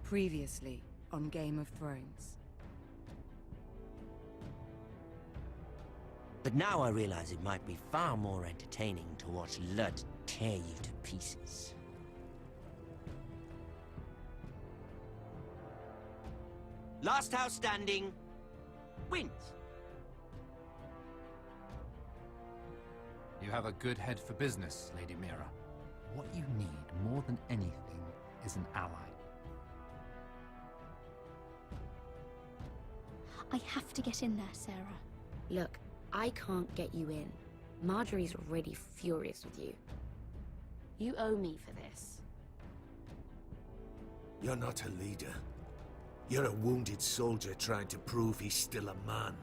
Previously on Game of Thrones. But now I realize it might be far more entertaining to watch Lud tear you to pieces. Last house standing wins. You have a good head for business, Lady Mira. What you need more than anything is an ally. I have to get in there, Sarah. Look, I can't get you in. Marjorie's already furious with you. You owe me for this. You're not a leader. You're a wounded soldier trying to prove he's still a man.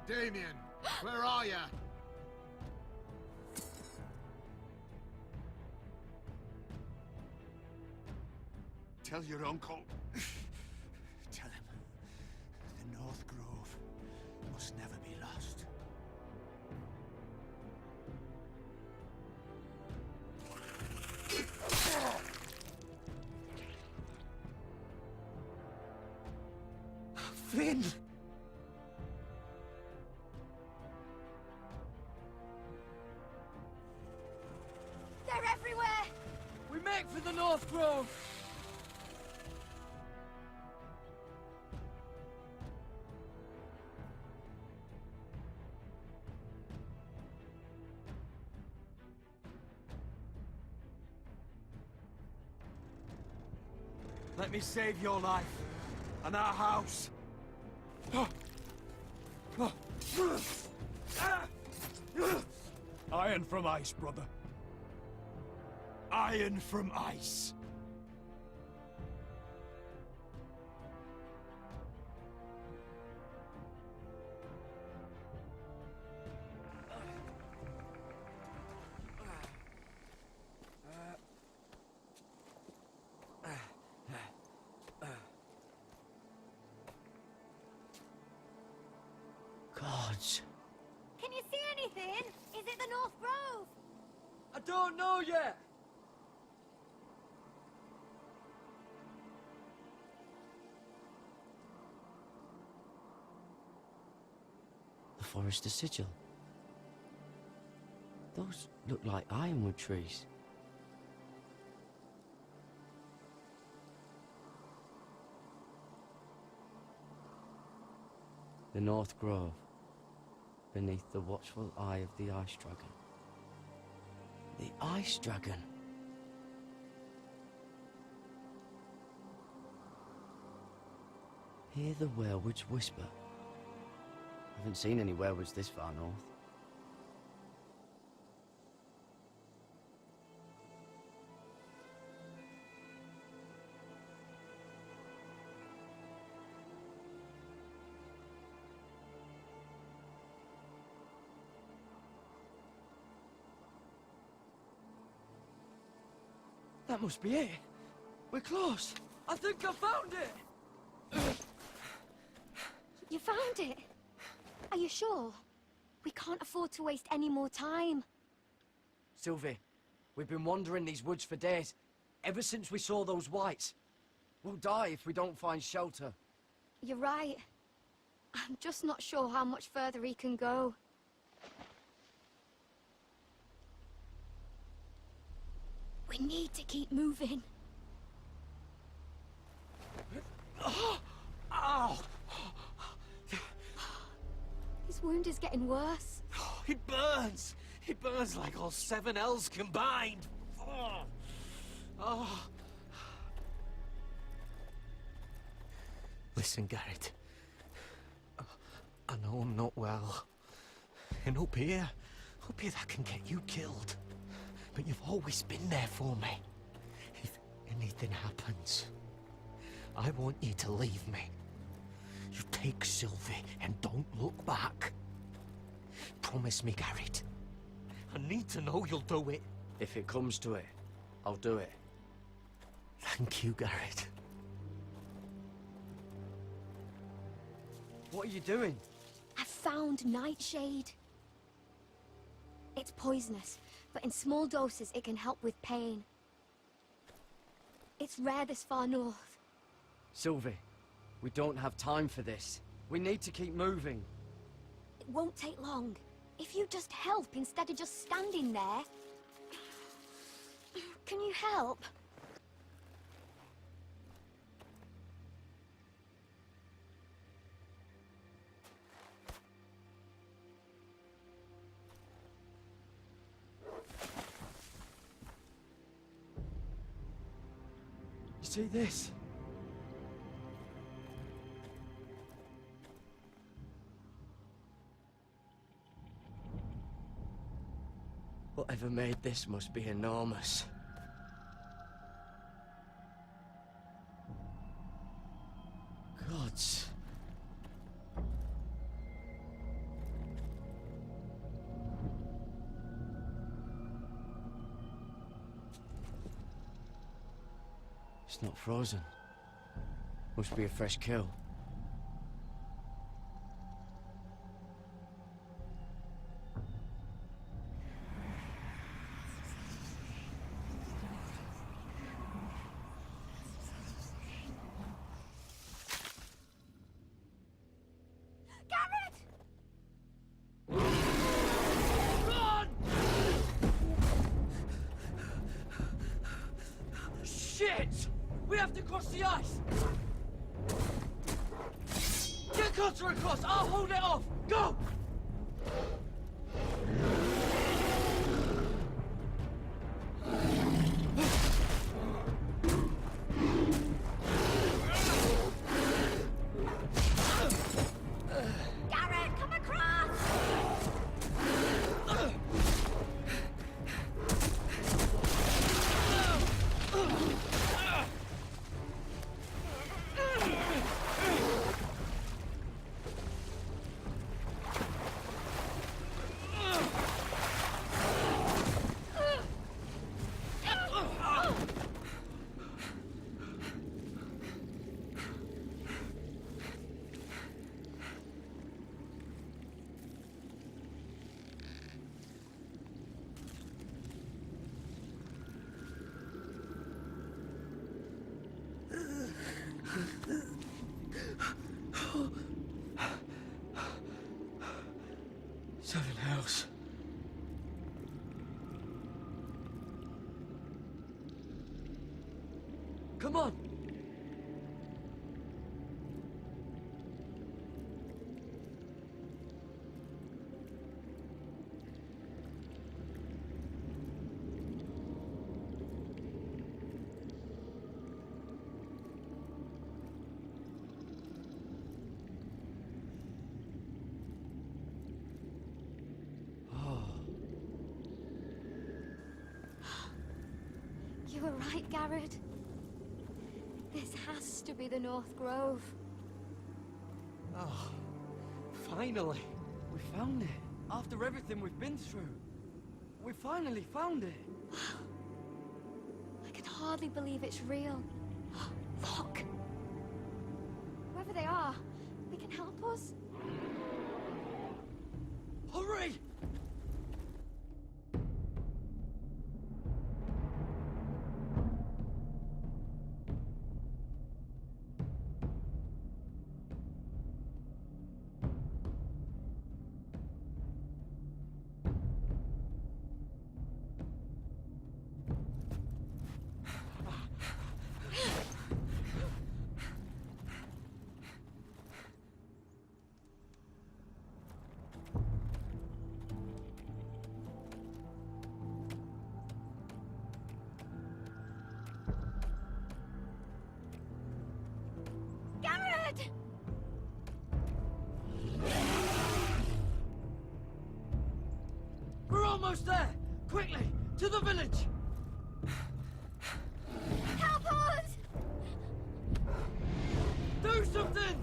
Damien, where are you? Tell your uncle. Tell him the North Grove must never be lost. Finn! They're everywhere! We make for the North Grove! Let me save your life and our house. Iron from ice, brother. Iron from ice. Gods. Can you see anything? Is it the North Grove? I don't know yet! The Forester sigil. Those look like ironwood trees. The North Grove, beneath the watchful eye of the Ice Dragon. The Ice Dragon! Hear the werewolves whisper. Haven't seen any werewolves this far north. That must be it. We're close. I think I found it! You found it? Are you sure? We can't afford to waste any more time. Sylvie, we've been wandering these woods for days. Ever since we saw those whites. We'll die if we don't find shelter. You're right. I'm just not sure how much further he can go. We need to keep moving. Ow! His wound is getting worse. It burns! It burns like all 7 L's combined! Oh. Listen, Garrett. I know I'm not well. And up here that can get you killed. But you've always been there for me. If anything happens, I want you to leave me. You take Sylvie and don't look back. Promise me, Garrett. I need to know you'll do it. If it comes to it, I'll do it. Thank you, Garrett. What are you doing? I found nightshade. It's poisonous, but in small doses it can help with pain. It's rare this far north. Sylvie, we don't have time for this. We need to keep moving. It won't take long. If you just help instead of just standing there. Can you help? You see this? Whatever made this must be enormous. Gods. It's not frozen. Must be a fresh kill. Shit! We have to cross the ice! Get Cutter across! I'll hold it off! Go! Garrett, come across! Something else. Come on! You were right, Garrett. This has to be the North Grove. Oh, finally. We found it. After everything we've been through. We finally found it. I can hardly believe it's real. Look! Whoever they are, they can help us. Hurry! Garrett! We're almost there! Quickly! To the village! Help us! Do something!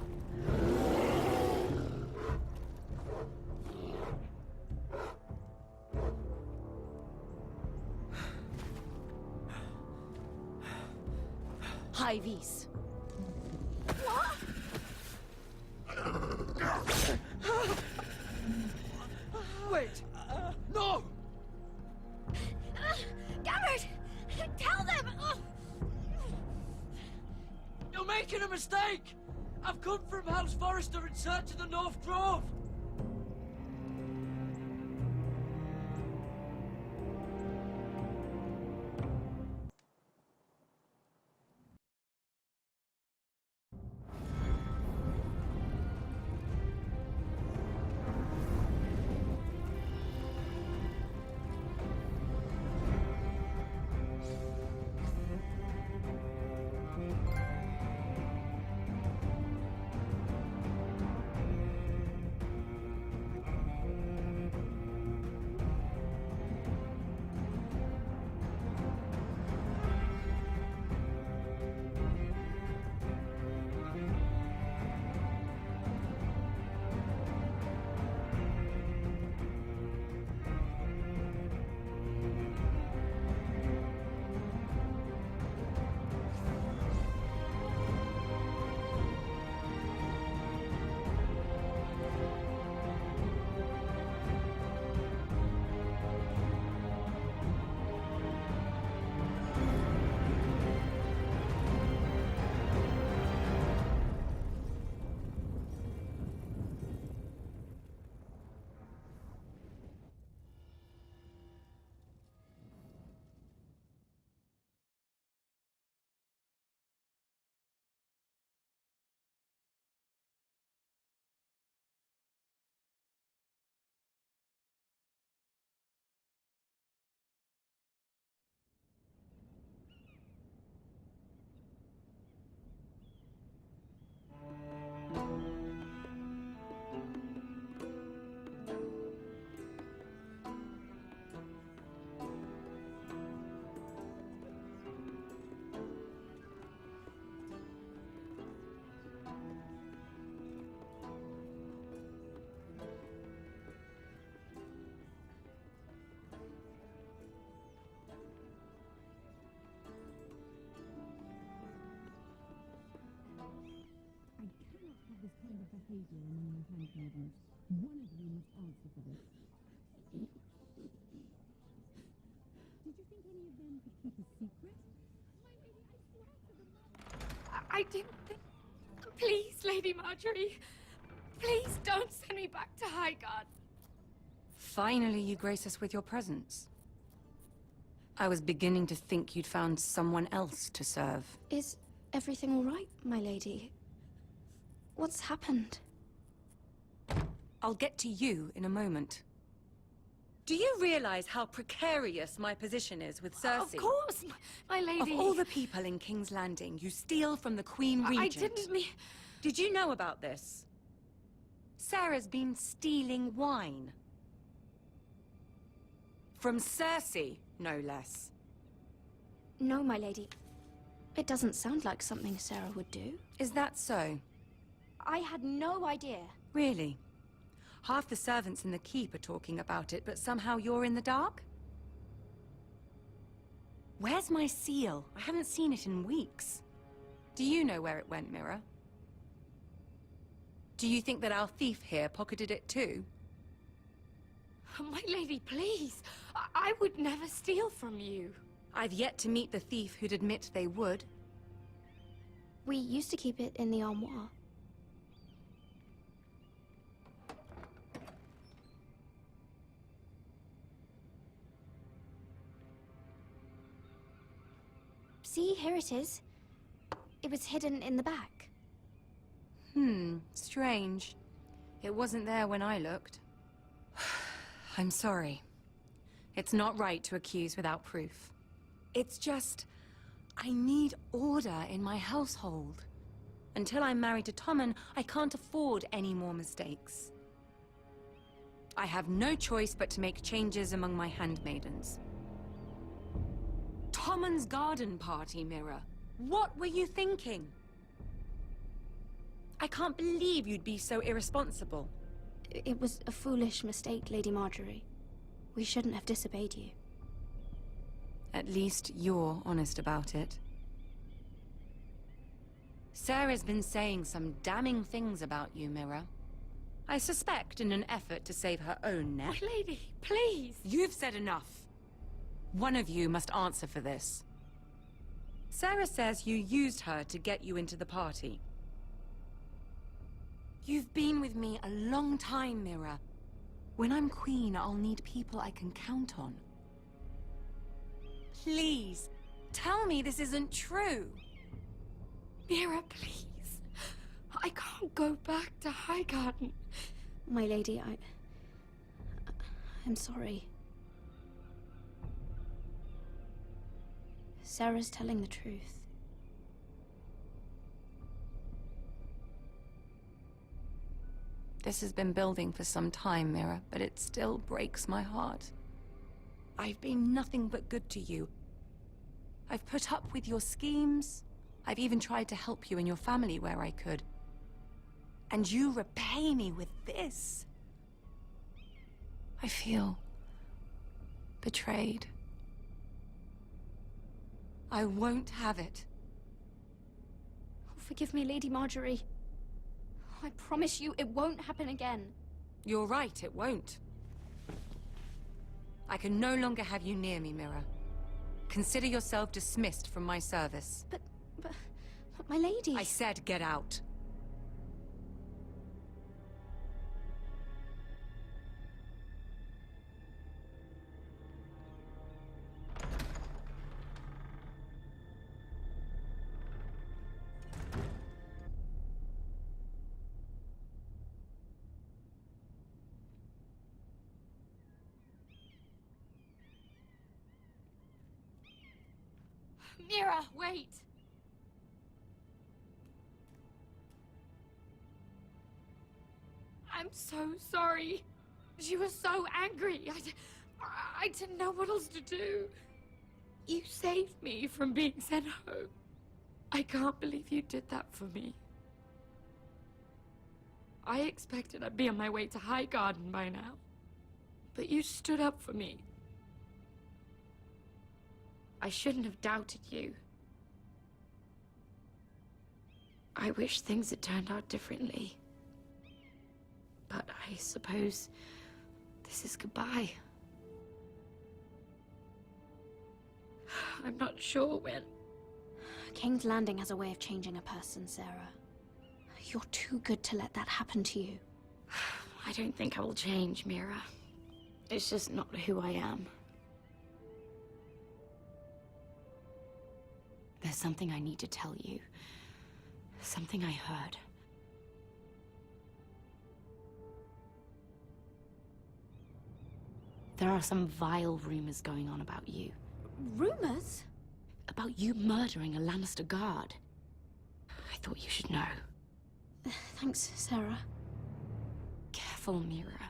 High vis. Wait! No! Garrett! Tell them! You're making a mistake! I've come from House Forrester in search of the North Grove! this kind of behavior among my handmaidens. One of you must answer for this. Did you think any of them could keep a secret? My lady, I swear to the mother. I didn't think... Please, Lady Marjorie. Please don't send me back to Highgarden. Finally, you grace us with your presence. I was beginning to think you'd found someone else to serve. Is everything all right, my lady? What's happened? I'll get to you in a moment. Do you realize how precarious my position is with Cersei? Of course, my lady. Of all the people in King's Landing, you steal from the Queen Regent. I didn't mean... Did you know about this? Sarah's been stealing wine. From Cersei, no less. No, my lady. It doesn't sound like something Sarah would do. Is that so? I had no idea. Really? Half the servants in the keep are talking about it, but somehow you're in the dark? Where's my seal? I haven't seen it in weeks. Do you know where it went, Mirror? Do you think that our thief here pocketed it too? My lady, please. I would never steal from you. I've yet to meet the thief who'd admit they would. We used to keep it in the armoire. See, here it is. It was hidden in the back. Strange. It wasn't there when I looked. I'm sorry. It's not right to accuse without proof. It's just... I need order in my household. Until I'm married to Tommen, I can't afford any more mistakes. I have no choice but to make changes among my handmaidens. Tommen's garden party, Mirror. What were you thinking? I can't believe you'd be so irresponsible. It was a foolish mistake, Lady Marjorie. We shouldn't have disobeyed you. At least you're honest about it. Sarah's been saying some damning things about you, Mira. I suspect in an effort to save her own neck. My lady, please! You've said enough. One of you must answer for this. Sarah says you used her to get you into the party. You've been with me a long time, Mira. When I'm queen, I'll need people I can count on. Please, tell me this isn't true. Mira, please. I can't go back to Highgarden. My lady, I'm sorry. Sarah's telling the truth. This has been building for some time, Mira, but it still breaks my heart. I've been nothing but good to you. I've put up with your schemes. I've even tried to help you and your family where I could. And you repay me with this. I feel betrayed. I won't have it. Oh, forgive me, Lady Marjorie. I promise you it won't happen again. You're right, it won't. I can no longer have you near me, Mira. Consider yourself dismissed from my service. But my lady... I said get out. Mira, wait! I'm so sorry. She was so angry. I didn't know what else to do. You saved me from being sent home. I can't believe you did that for me. I expected I'd be on my way to Highgarden by now. But you stood up for me. I shouldn't have doubted you. I wish things had turned out differently. But I suppose this is goodbye. I'm not sure when. King's Landing has a way of changing a person, Sarah. You're too good to let that happen to you. I don't think I will change, Mira. It's just not who I am. There's something I need to tell you. Something I heard. There are some vile rumors going on about you. Rumors? About you murdering a Lannister guard. I thought you should know. Thanks, Sarah. Careful, Mira.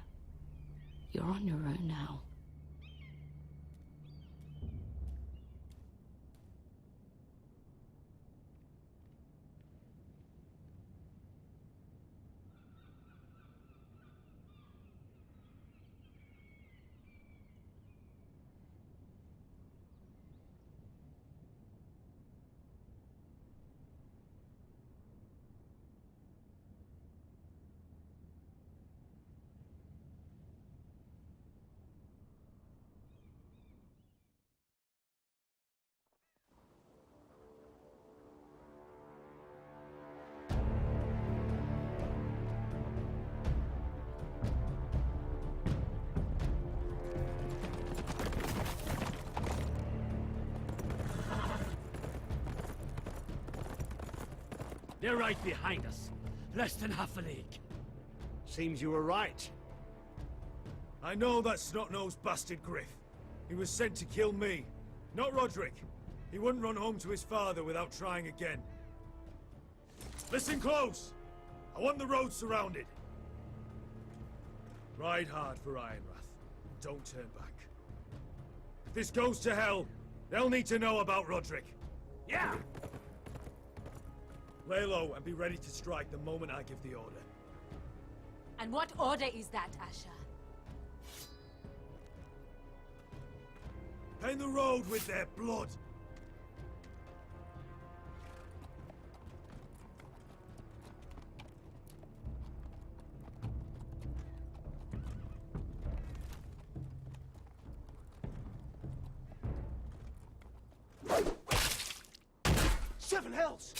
You're on your own now. They're right behind us. Less than half a league. Seems you were right. I know that snot-nosed bastard Griff. He was sent to kill me, not Roderick. He wouldn't run home to his father without trying again. Listen close! I want the road surrounded. Ride hard for Ironrath. Don't turn back. If this goes to hell, they'll need to know about Roderick. Yeah! Lay low and be ready to strike the moment I give the order. And what order is that, Asher? Paint the road with their blood. hell's?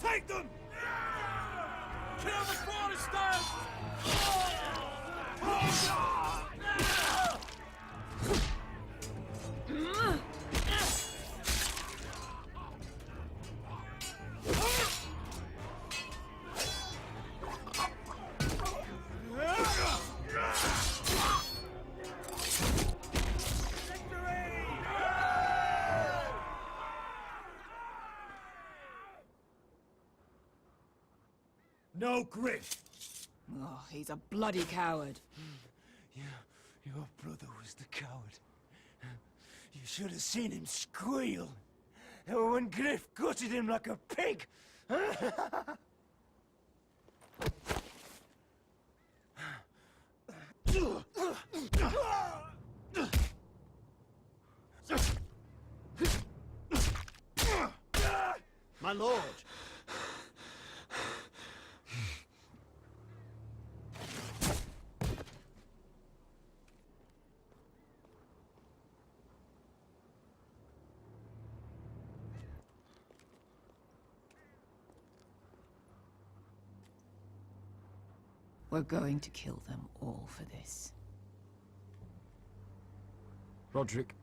Take them! Kill the foresters! No Griff! Oh, he's a bloody coward. Your brother was the coward. You should have seen him squeal. When Griff gutted him like a pig. My lord! We're going to kill them all for this. Roderick.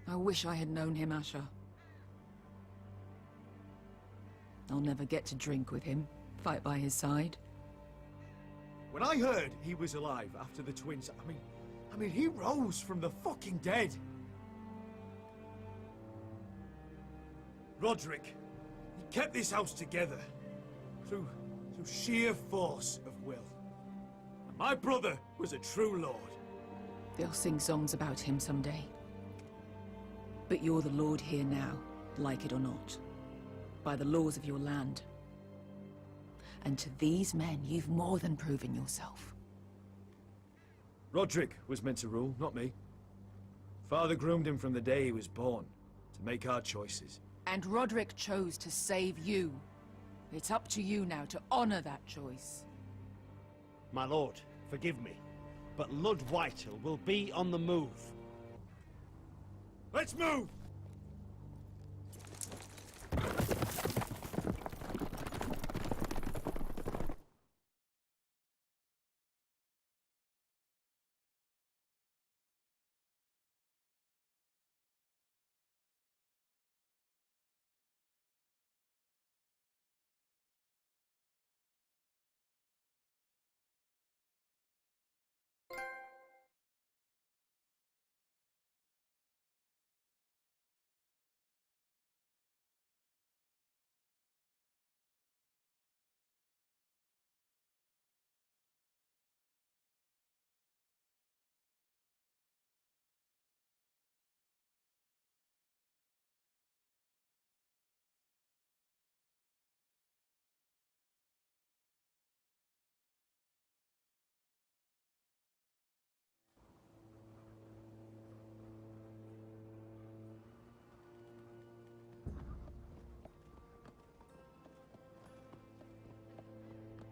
I wish I had known him, Asher. I'll never get to drink with him, fight by his side. When I heard he was alive after the twins, I mean, he rose from the fucking dead. Roderick, he kept this house together through sheer force of will. And my brother was a true lord. They'll sing songs about him someday. But you're the lord here now, like it or not. By the laws of your land. And to these men, you've more than proven yourself. Roderick was meant to rule, not me. Father groomed him from the day he was born, to make our choices. And Roderick chose to save you. It's up to you now to honor that choice. My lord, forgive me, but Lud Whitehill will be on the move. Let's move!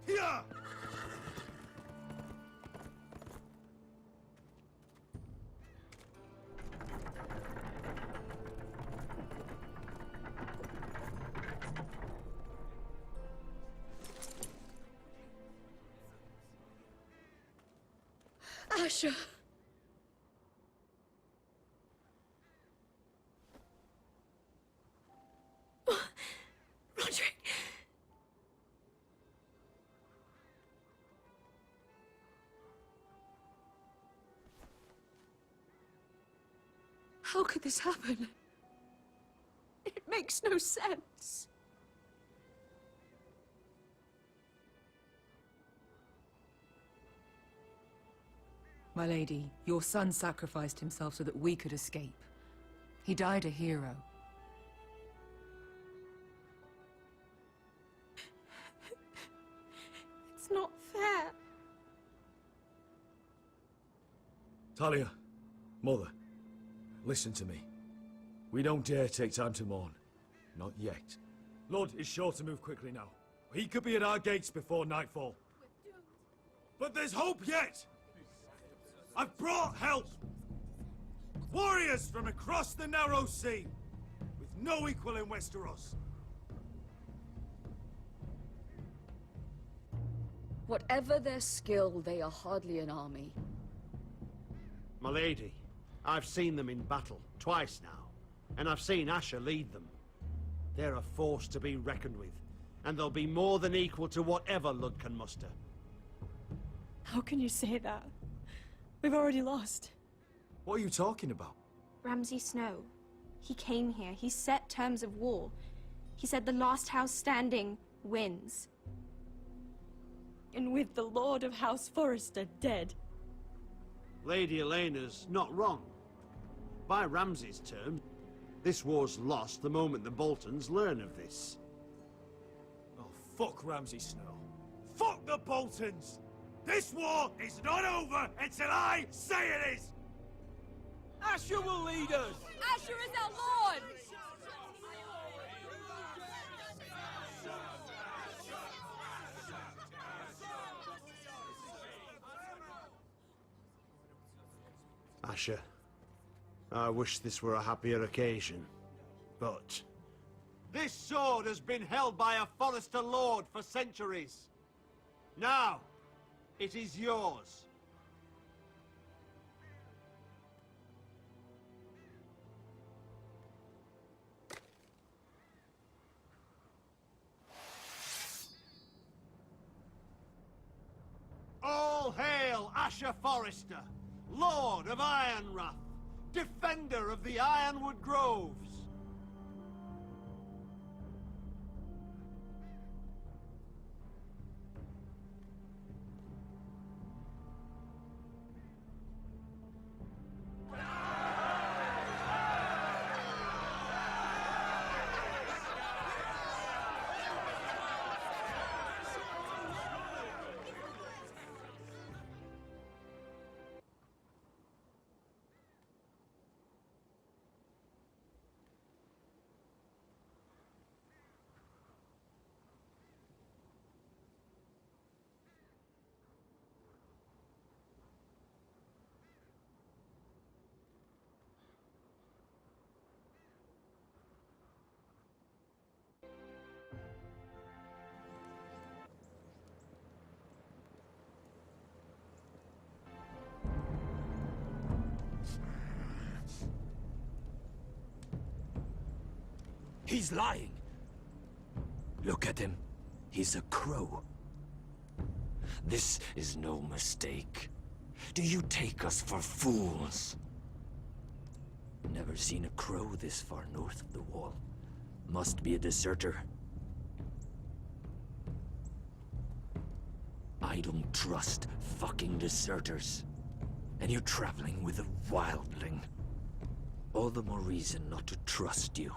Here! Asher. Roderick. How could this happen? It makes no sense. My lady, your son sacrificed himself so that we could escape. He died a hero. It's not fair. Talia, Mother, listen to me. We don't dare take time to mourn. Not yet. Lord is sure to move quickly now. He could be at our gates before nightfall. But there's hope yet! I've brought help! Warriors from across the narrow sea! no equal in Westeros. Whatever their skill, they are hardly an army. My lady, I've seen them in battle, twice now, and I've seen Asher lead them. They're a force to be reckoned with, and they'll be more than equal to whatever Lud can muster. How can you say that? We've already lost. What are you talking about? Ramsay Snow. He came here. He set terms of war. He said the last house standing wins. And with the Lord of House Forrester dead. Lady Elena's not wrong. By Ramsay's terms, this war's lost the moment the Boltons learn of this. Oh, fuck Ramsay Snow. Fuck the Boltons! This war is not over until I say it is! Asher will lead us! Asher is our lord! Asher, I wish this were a happier occasion, but... This sword has been held by a Forrester Lord for centuries. Now, it is yours. All hail Asher Forrester, Lord of Ironrath, defender of the Ironwood Groves. He's lying. Look at him. He's a crow. This is no mistake. Do you take us for fools? Never seen a crow this far north of the wall. Must be a deserter. I don't trust fucking deserters. And you're traveling with a wildling. All the more reason not to trust you.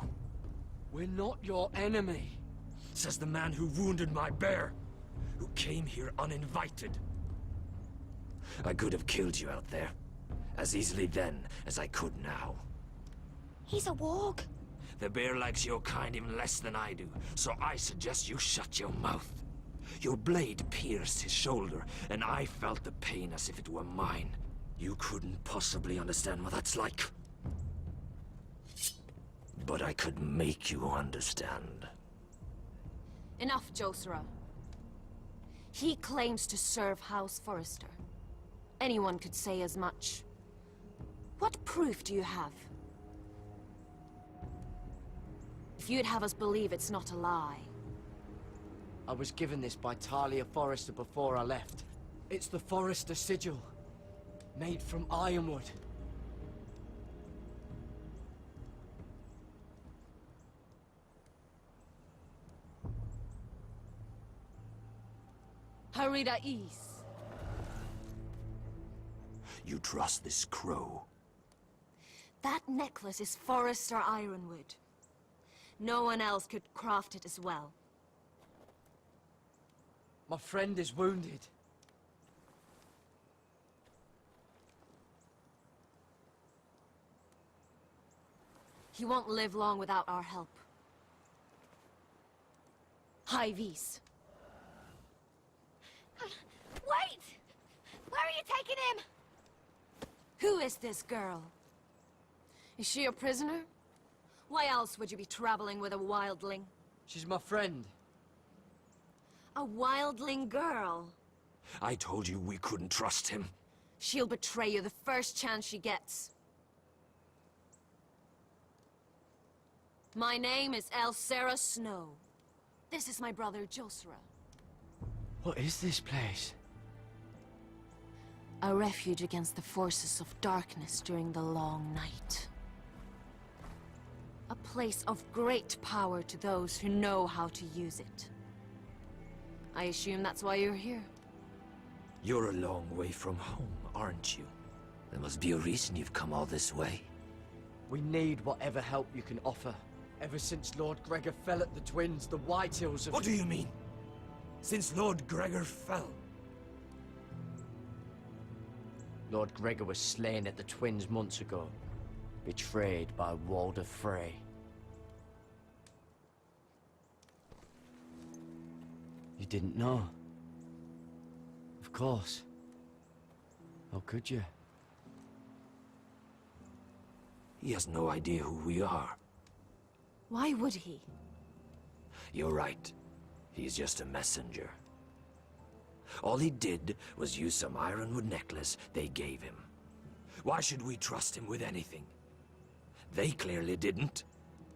We're not your enemy, says the man who wounded my bear, who came here uninvited. I could have killed you out there, as easily then as I could now. He's a warg. The bear likes your kind even less than I do, so I suggest you shut your mouth. Your blade pierced his shoulder, and I felt the pain as if it were mine. You couldn't possibly understand what that's like. But I could make you understand. Enough, Josera. He claims to serve House Forrester. Anyone could say as much. What proof do you have? If you'd have us believe it's not a lie. I was given this by Talia Forrester before I left. It's the Forrester sigil, made from ironwood. Harida East. You trust this crow? That necklace is Forrester ironwood. No one else could craft it as well. My friend is wounded. He won't live long without our help. High Vis. Wait! Where are you taking him? Who is this girl? Is she a prisoner? Why else would you be traveling with a wildling? She's my friend. A wildling girl. I told you we couldn't trust him. She'll betray you the first chance she gets. My name is Elsera Snow. This is my brother, Josera. What is this place? A refuge against the forces of darkness during the long night. A place of great power to those who know how to use it. I assume that's why you're here. You're a long way from home, aren't you? There must be a reason you've come all this way. We need whatever help you can offer. Ever since Lord Gregor fell at the Twins, the Whitehills have... What do you mean? Since Lord Gregor fell? Lord Gregor was slain at the Twins months ago. Betrayed by Walder Frey. You didn't know? Of course. How could you? He has no idea who we are. Why would he? You're right. He's just a messenger. All he did was use some ironwood necklace they gave him. Why should we trust him with anything? They clearly didn't.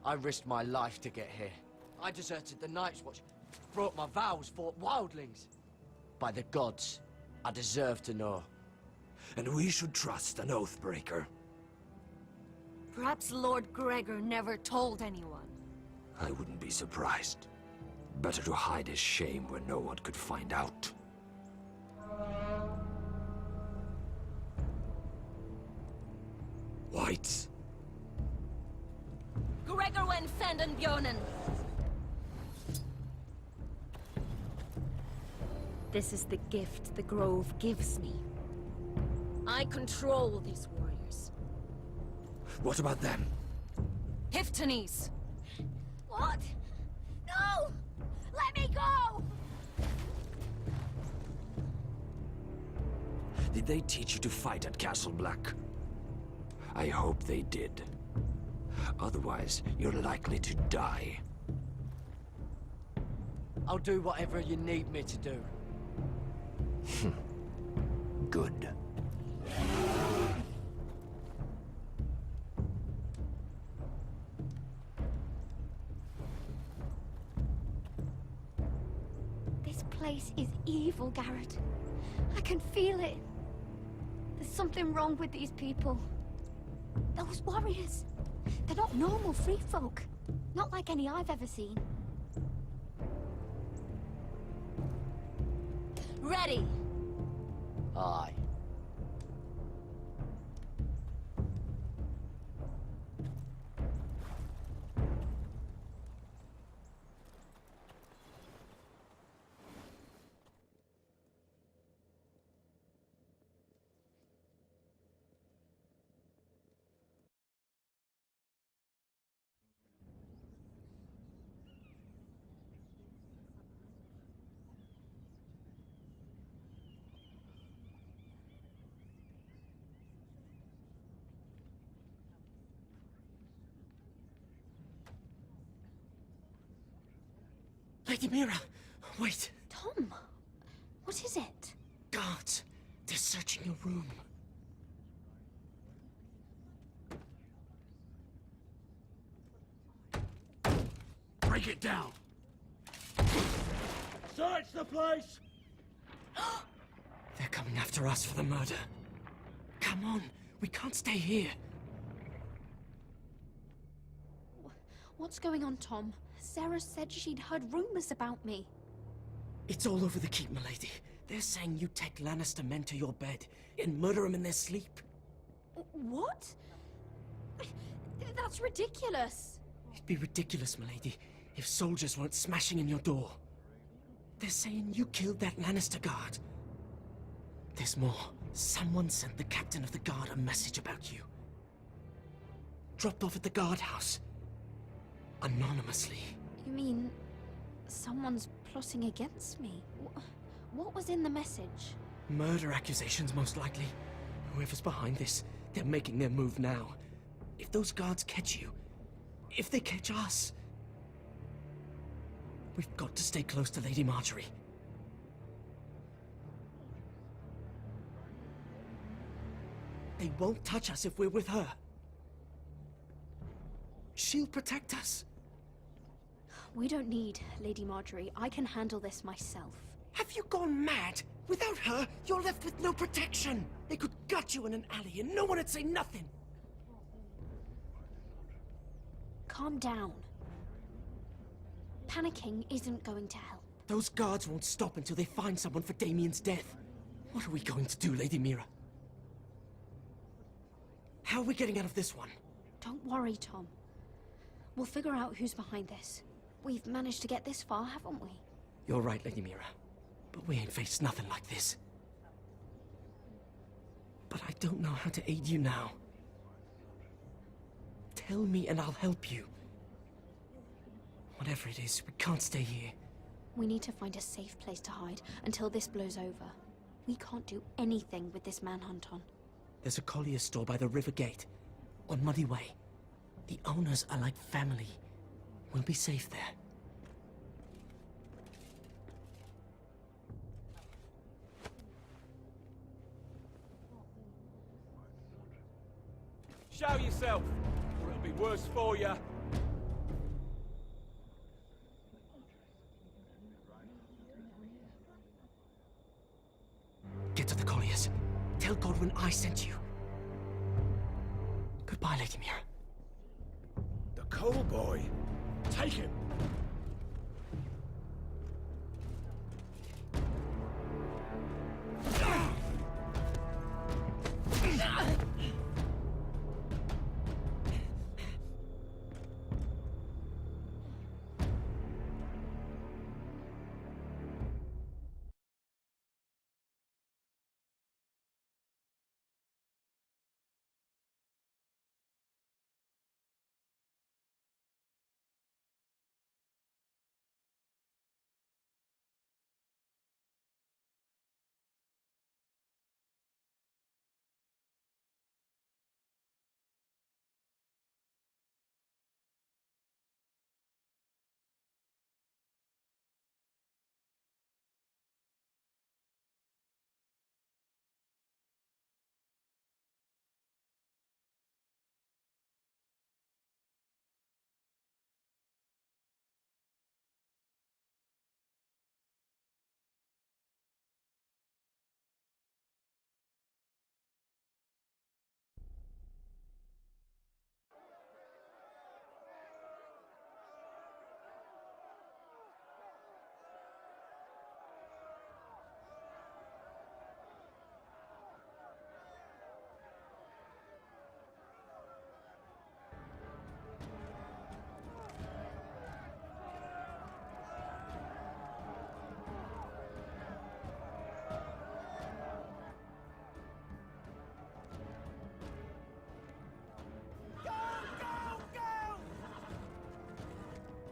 I risked my life to get here. I deserted the Night's Watch, broke my vows, fought wildlings. By the gods, I deserve to know. And we should trust an oathbreaker. Perhaps Lord Gregor never told anyone. I wouldn't be surprised. Better to hide his shame where no one could find out. Whites. Gregor wen fenden bjonen. This is the gift the Grove gives me. I control these warriors. What about them? Hiftones. What? No! Let me go! Did they teach you to fight at Castle Black? I hope they did. Otherwise, you're likely to die. I'll do whatever you need me to do. Good. This place is evil, Garrett. I can feel it. There's something wrong with these people. Those warriors. They're not normal free folk. Not like any I've ever seen. Ready! Aye. Lady Mira, wait. Tom, what is it? Guards, they're searching your room. Break it down! Search the place! They're coming after us for the murder. Come on, we can't stay here. What's going on, Tom? Sarah said she'd heard rumors about me. It's all over the keep, milady. They're saying you take Lannister men to your bed and murder them in their sleep. What? That's ridiculous. It'd be ridiculous, milady, if soldiers weren't smashing in your door. They're saying you killed that Lannister guard. There's more. Someone sent the captain of the guard a message about you. Dropped off at the guardhouse. Anonymously. You mean someone's plotting against me? What was in the message? Murder accusations, most likely. Whoever's behind this, they're making their move now. If those guards catch you, if they catch us... We've got to stay close to Lady Marjorie. They won't touch us if we're with her. She'll protect us. We don't need Lady Marjorie. I can handle this myself. Have you gone mad? Without her, you're left with no protection. They could gut you in an alley and no one would say nothing. Calm down. Panicking isn't going to help. Those guards won't stop until they find someone for Damien's death. What are we going to do, Lady Mira? How are we getting out of this one? Don't worry, Tom. We'll figure out who's behind this. We've managed to get this far, haven't we? You're right, Lady Mira. But we ain't faced nothing like this. But I don't know how to aid you now. Tell me and I'll help you. Whatever it is, we can't stay here. We need to find a safe place to hide until this blows over. We can't do anything with this manhunt on. There's a collier's store by the river gate, on Muddy Way. The owners are like family. We'll be safe there. Show yourself, or it'll be worse for you. Get to the colliers. Tell Godwin I sent you. Goodbye, Lady Mira. The coal boy. Take him.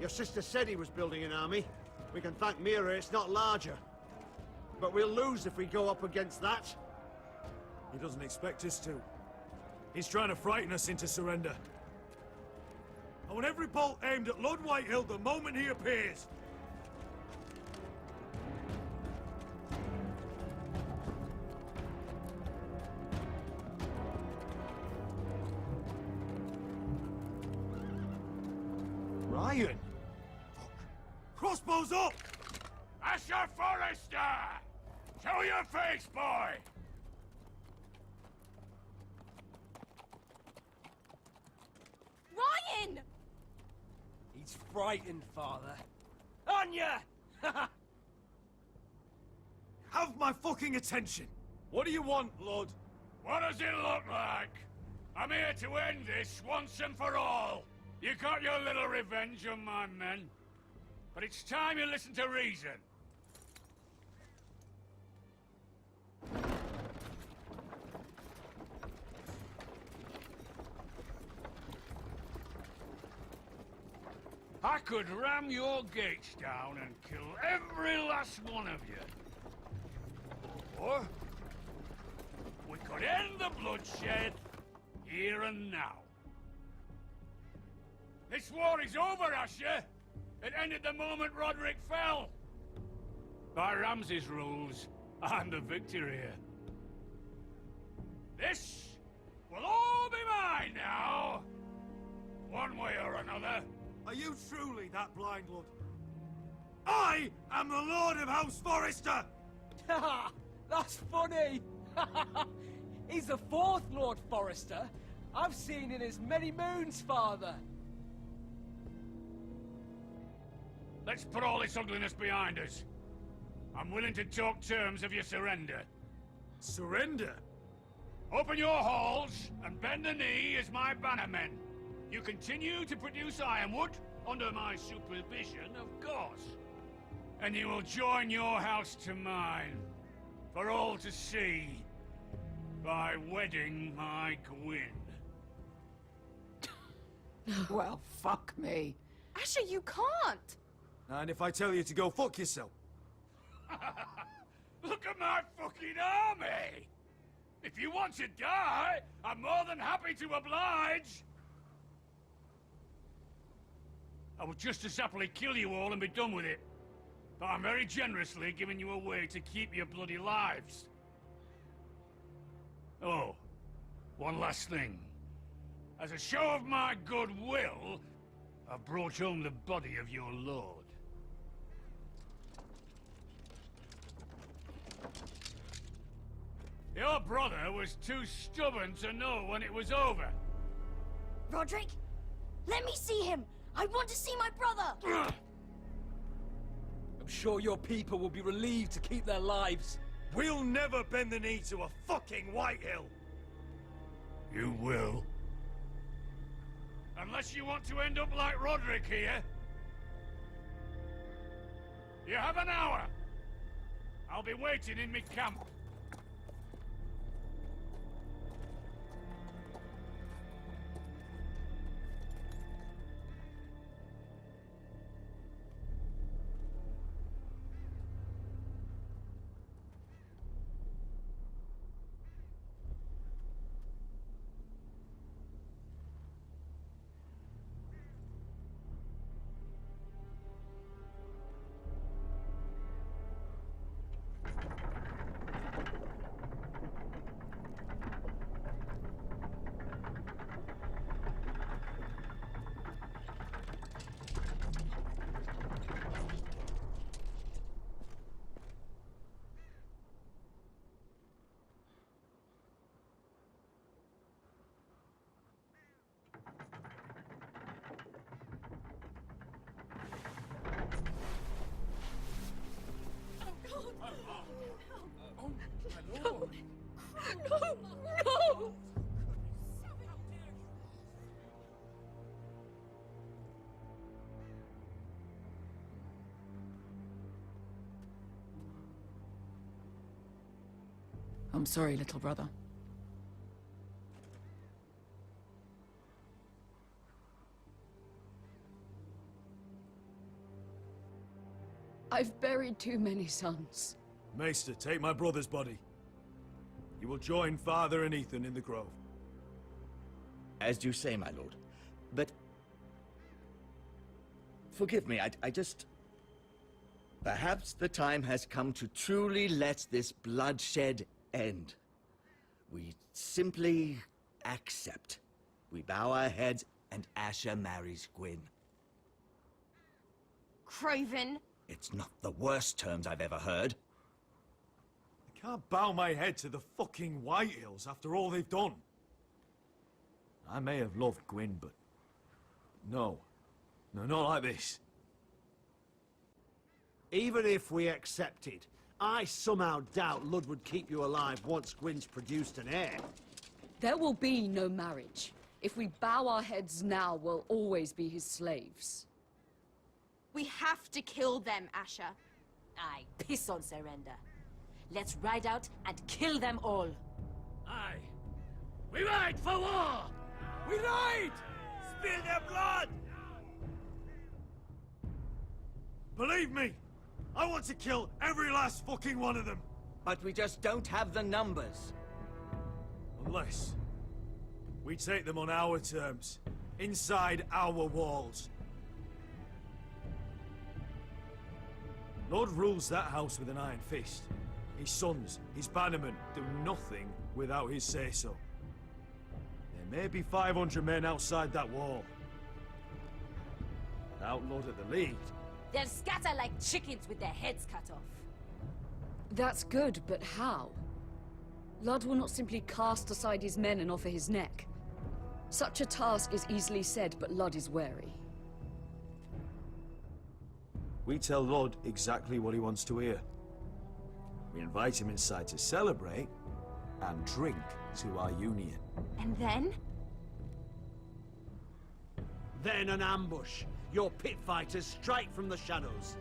Your sister said he was building an army. We can thank Mira it's not larger. But we'll lose if we go up against that. He doesn't expect us to. He's trying to frighten us into surrender. I want every bolt aimed at Lord Whitehill the moment he appears. Ryan! Crossbows up! That's your Forrester! Show your face, boy! Ryan! He's frightened, Father. On ya! Have my fucking attention! What do you want, Lord? What does it look like? I'm here to end this once and for all. You got your little revenge on my men. But it's time you listen to reason. I could ram your gates down and kill every last one of you. Or we could end the bloodshed here and now. This war is over, Asher! It ended the moment Roderick fell! By Ramsay's rules, I'm the victor here. This will all be mine now! One way or another. Are you truly that blind, Lord? I am the Lord of House Forrester! That's funny! He's the fourth Lord Forrester I've seen in as many moons, Father. Let's put all this ugliness behind us. I'm willing to talk terms of your surrender. Surrender? Open your halls and bend the knee as my bannermen. You continue to produce ironwood under my supervision, of course. And you will join your house to mine, for all to see, by wedding my Gwyn. Well, fuck me. Asher, you can't! And if I tell you to go fuck yourself? Look at my fucking army! If you want to die, I'm more than happy to oblige! I would just as happily kill you all and be done with it. But I'm very generously giving you a way to keep your bloody lives. Oh, one last thing. As a show of my goodwill, I've brought home the body of your lord. Your brother was too stubborn to know when it was over. Roderick, let me see him. I want to see my brother. I'm sure your people will be relieved to keep their lives. We'll never bend the knee to a fucking Whitehill. You will. Unless you want to end up like Roderick here. You have an hour. I'll be waiting in my camp. No! No! No! I'm sorry, little brother. I've buried too many sons. Maester, take my brother's body. You will join Father and Ethan in the grove. As you say, my lord. But... forgive me, I just... Perhaps the time has come to truly let this bloodshed end. We simply accept. We bow our heads and Asher marries Gwyn. Craven! It's not the worst terms I've ever heard. I can't bow my head to the fucking Whitehills after all they've done. I may have loved Gwyn, but... No. No, not like this. Even if we accepted, I somehow doubt Lud would keep you alive once Gwyn's produced an heir. There will be no marriage. If we bow our heads now, we'll always be his slaves. We have to kill them, Asher. Aye, piss on surrender. Let's ride out and kill them all. Aye. We ride for war! We ride! Spill their blood! Believe me, I want to kill every last fucking one of them. But we just don't have the numbers. Unless we take them on our terms. inside our walls. Lord rules that house with an iron fist. His sons, his bannermen, do nothing without his say-so. There may be 500 men outside that wall. Without Lord at the lead, They'll scatter like chickens with their heads cut off. That's good, but how? Lud will not simply cast aside his men and offer his neck. Such a task is easily said, but Lud is wary. we tell Lord exactly what he wants to hear. We invite him inside to celebrate and drink to our union. And then? Then an ambush. Your pit fighters strike from the shadows.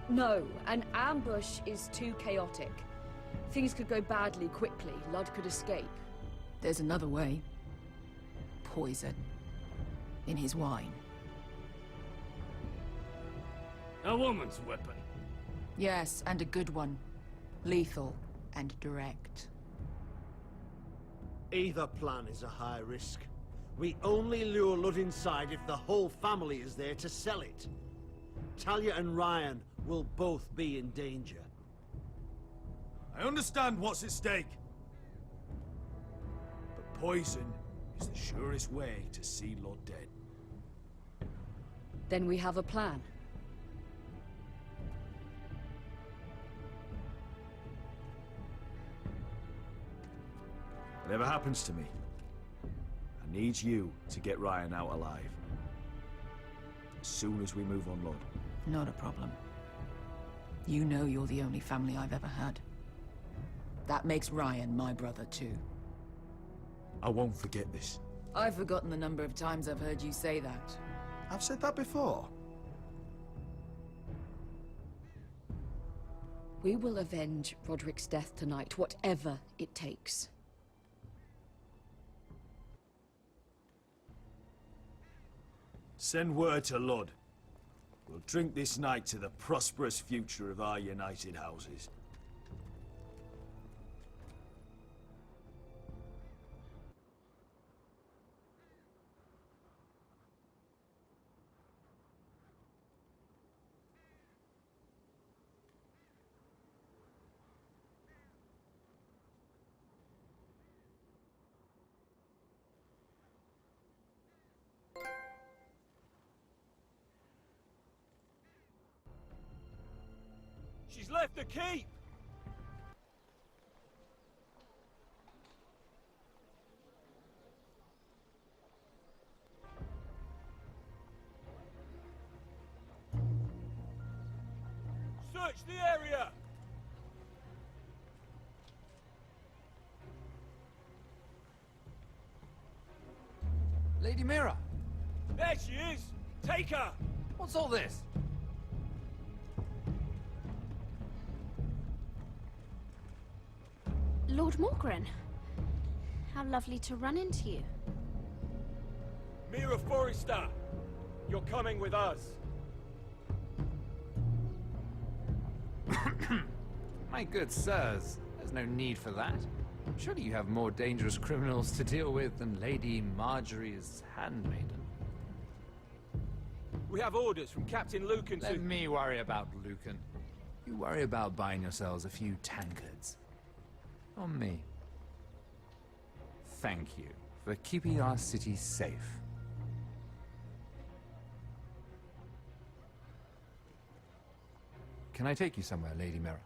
No, an ambush is too chaotic. Things could go badly quickly. Lud could escape. There's another way. Poison. In his wine. A woman's weapon. Yes, and a good one. Lethal and direct. Either plan is a high risk. We only lure Lud inside if the whole family is there to sell it. Talia and Ryan will both be in danger. I understand what's at stake. But poison is the surest way to see Lord dead. Then we have a plan. Whatever happens to me, I need you to get Ryan out alive. As soon as we move on, Lord. Not a problem. You know you're the only family I've ever had. That makes Ryan my brother too. I won't forget this. I've forgotten the number of times I've heard you say that. I've said that before. We will avenge Roderick's death tonight, whatever it takes. Send word to Lud. We'll drink this night to the prosperous future of our united houses. She's left the keep! Search the area! Lady Mira! There she is! Take her! What's all this? Lord Morgren. How lovely to run into you. Mira Forrester! You're coming with us. My good sirs, there's no need for that. Surely you have more dangerous criminals to deal with than Lady Marjorie's handmaiden. We have orders from Captain Lucan to... Let me worry about Lucan. You worry about buying yourselves a few tankards. On me. Thank you for keeping our city safe. Can I take you somewhere, Lady Mira?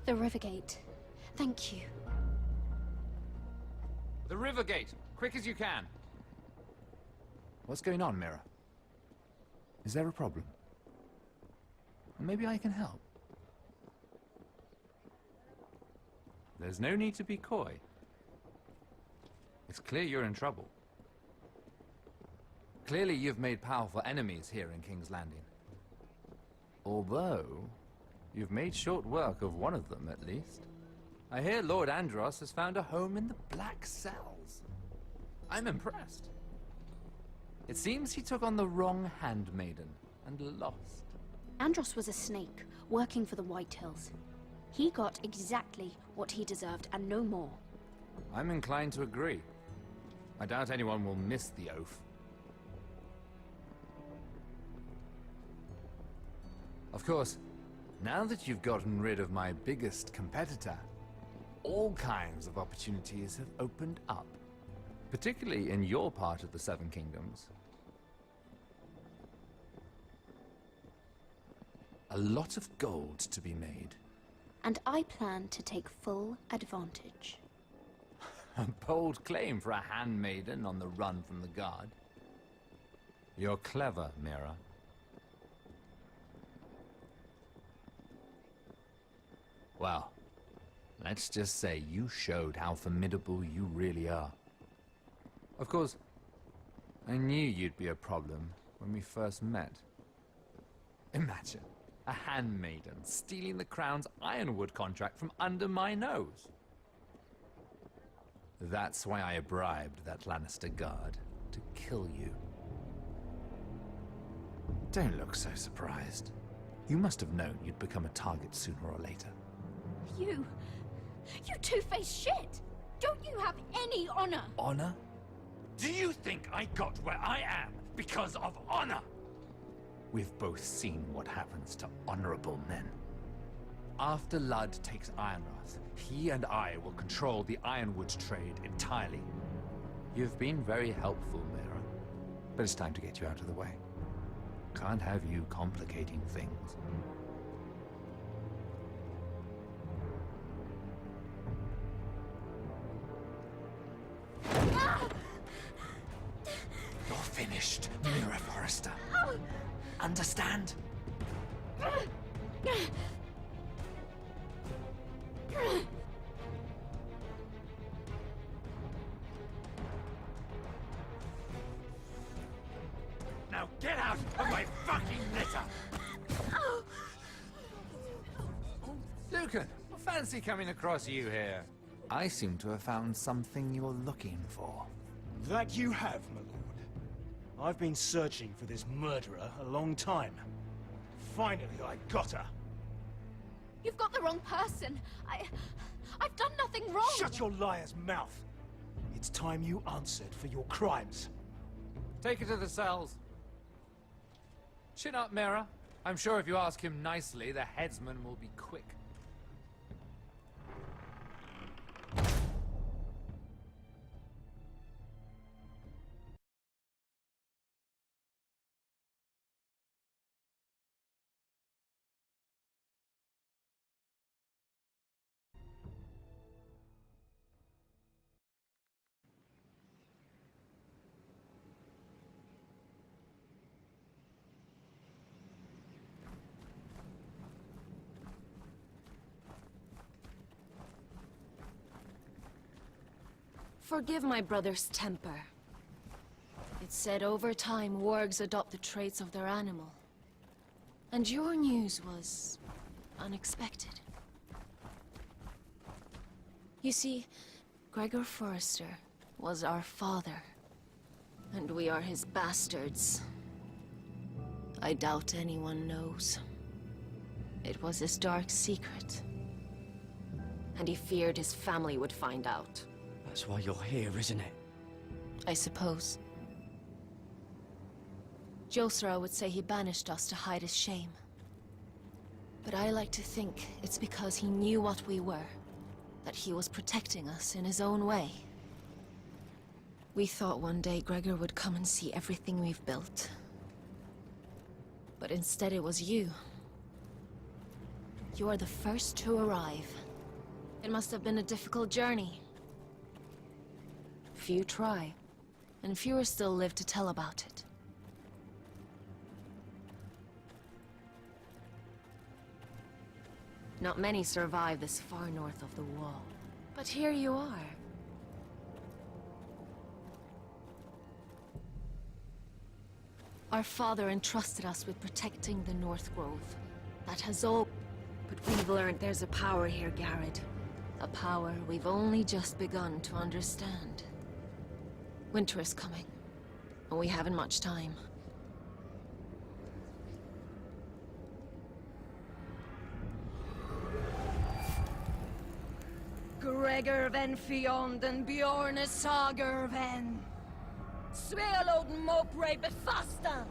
The Rivergate. Thank you. The river gate! Quick as you can! What's going on, Mira? Is there a problem? Maybe I can help. There's no need to be coy. It's clear you're in trouble. Clearly you've made powerful enemies here in King's Landing. Although, you've made short work of one of them, at least. I hear Lord Andros has found a home in the Black Cells. I'm impressed. It seems he took on the wrong handmaiden and lost. Andros was a snake, working for the White Hills. He got exactly what he deserved and no more. I'm inclined to agree. I doubt anyone will miss the oath. Of course, now that you've gotten rid of my biggest competitor, all kinds of opportunities have opened up, particularly in your part of the Seven Kingdoms. A lot of gold to be made. And I plan to take full advantage. A bold claim for a handmaiden on the run from the guard. You're clever, Mira. Well, let's just say you showed how formidable you really are. Of course, I knew you'd be a problem when we first met. Imagine a handmaiden stealing the crown's ironwood contract from under my nose. That's why I bribed that Lannister guard to kill you. Don't look so surprised. You must have known you'd become a target sooner or later. You two-faced shit! Don't you have any honor? Honor? Do you think I got where I am because of honor? We've both seen what happens to honorable men. After Ludd takes Ironrath, he and I will control the ironwood trade entirely. You've been very helpful, Mira, but it's time to get you out of the way. Can't have you complicating things. You're finished, Mira Forrester. Understand? Now get out of my fucking litter! Lucan, fancy coming across you here. I seem to have found something you're looking for. That you have, my lord. I've been searching for this murderer a long time. Finally, I got her. You've got the wrong person. I've done nothing wrong. Shut your liar's mouth. It's time you answered for your crimes. Take her to the cells. Chin up, Mira. I'm sure if you ask him nicely, the headsman will be quick. Forgive my brother's temper. It's said over time wargs adopt the traits of their animal. And your news was unexpected. You see, Gregor Forrester was our father, and we are his bastards. I doubt anyone knows. It was his dark secret, and he feared his family would find out. That's why you're here, isn't it? I suppose. Josra would say he banished us to hide his shame. But I like to think it's because he knew what we were, that he was protecting us in his own way. We thought one day Gregor would come and see everything we've built. But instead it was you. You are the first to arrive. It must have been a difficult journey. Few try, and fewer still live to tell about it. Not many survive this far north of the wall. But here you are. Our father entrusted us with protecting the North Grove. That has all... But we've learned there's a power here, Garrett. A power we've only just begun to understand. Winter is coming. We haven't much time. Gregor ven fionden Bjorne sager ven. Sveloden mopre befastan.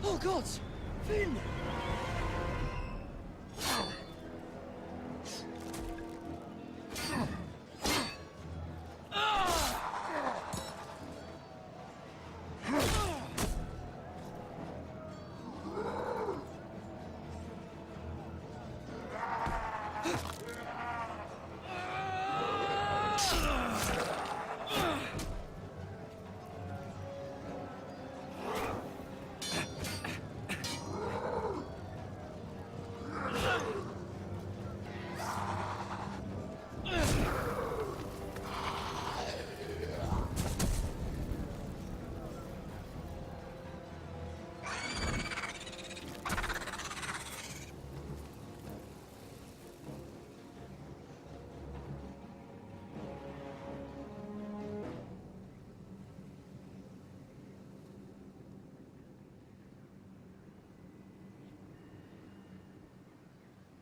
Oh God! Finn!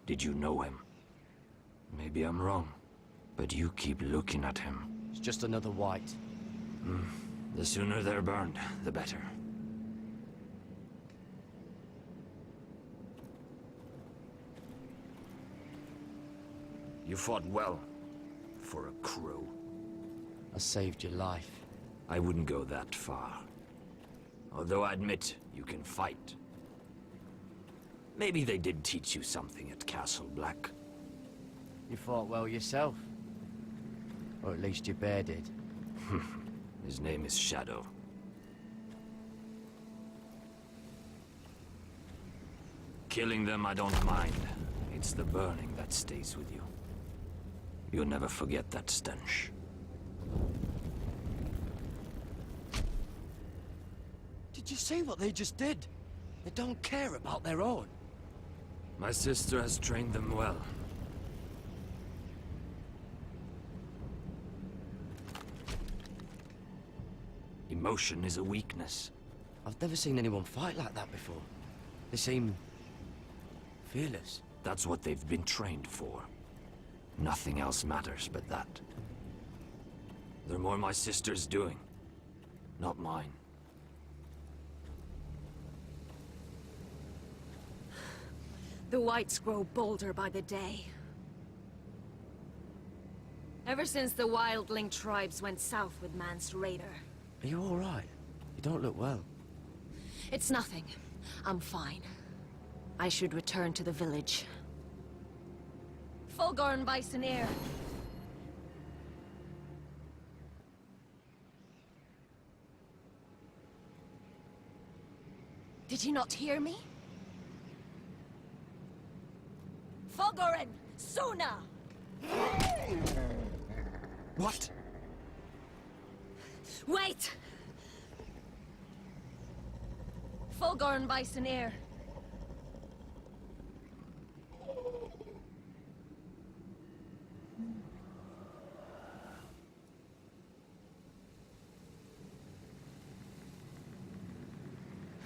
Did you know him? Maybe I'm wrong, but you keep looking at him. It's just another white. The sooner they're burned, the better. You fought well, for a crow. I saved your life. I wouldn't go that far. Although I admit, you can fight. Maybe they did teach you something at Castle Black. You fought well yourself. Or at least your bear did. His name is Shadow. Killing them I don't mind. It's the burning that stays with you. You'll never forget that stench. Did you see what they just did? They don't care about their own. My sister has trained them well. Emotion is a weakness. I've never seen anyone fight like that before. They seem fearless. That's what they've been trained for. Nothing else matters but that. They're more my sister's doing, not mine. The whites grow bolder by the day. Ever since the wildling tribes went south with Man's raider. Are you all right? You don't look well. It's nothing. I'm fine. I should return to the village. Fulgorn Bison ear. Did you not hear me? Fulgorn! Suna! What? Wait! Fulgorn Bison ear.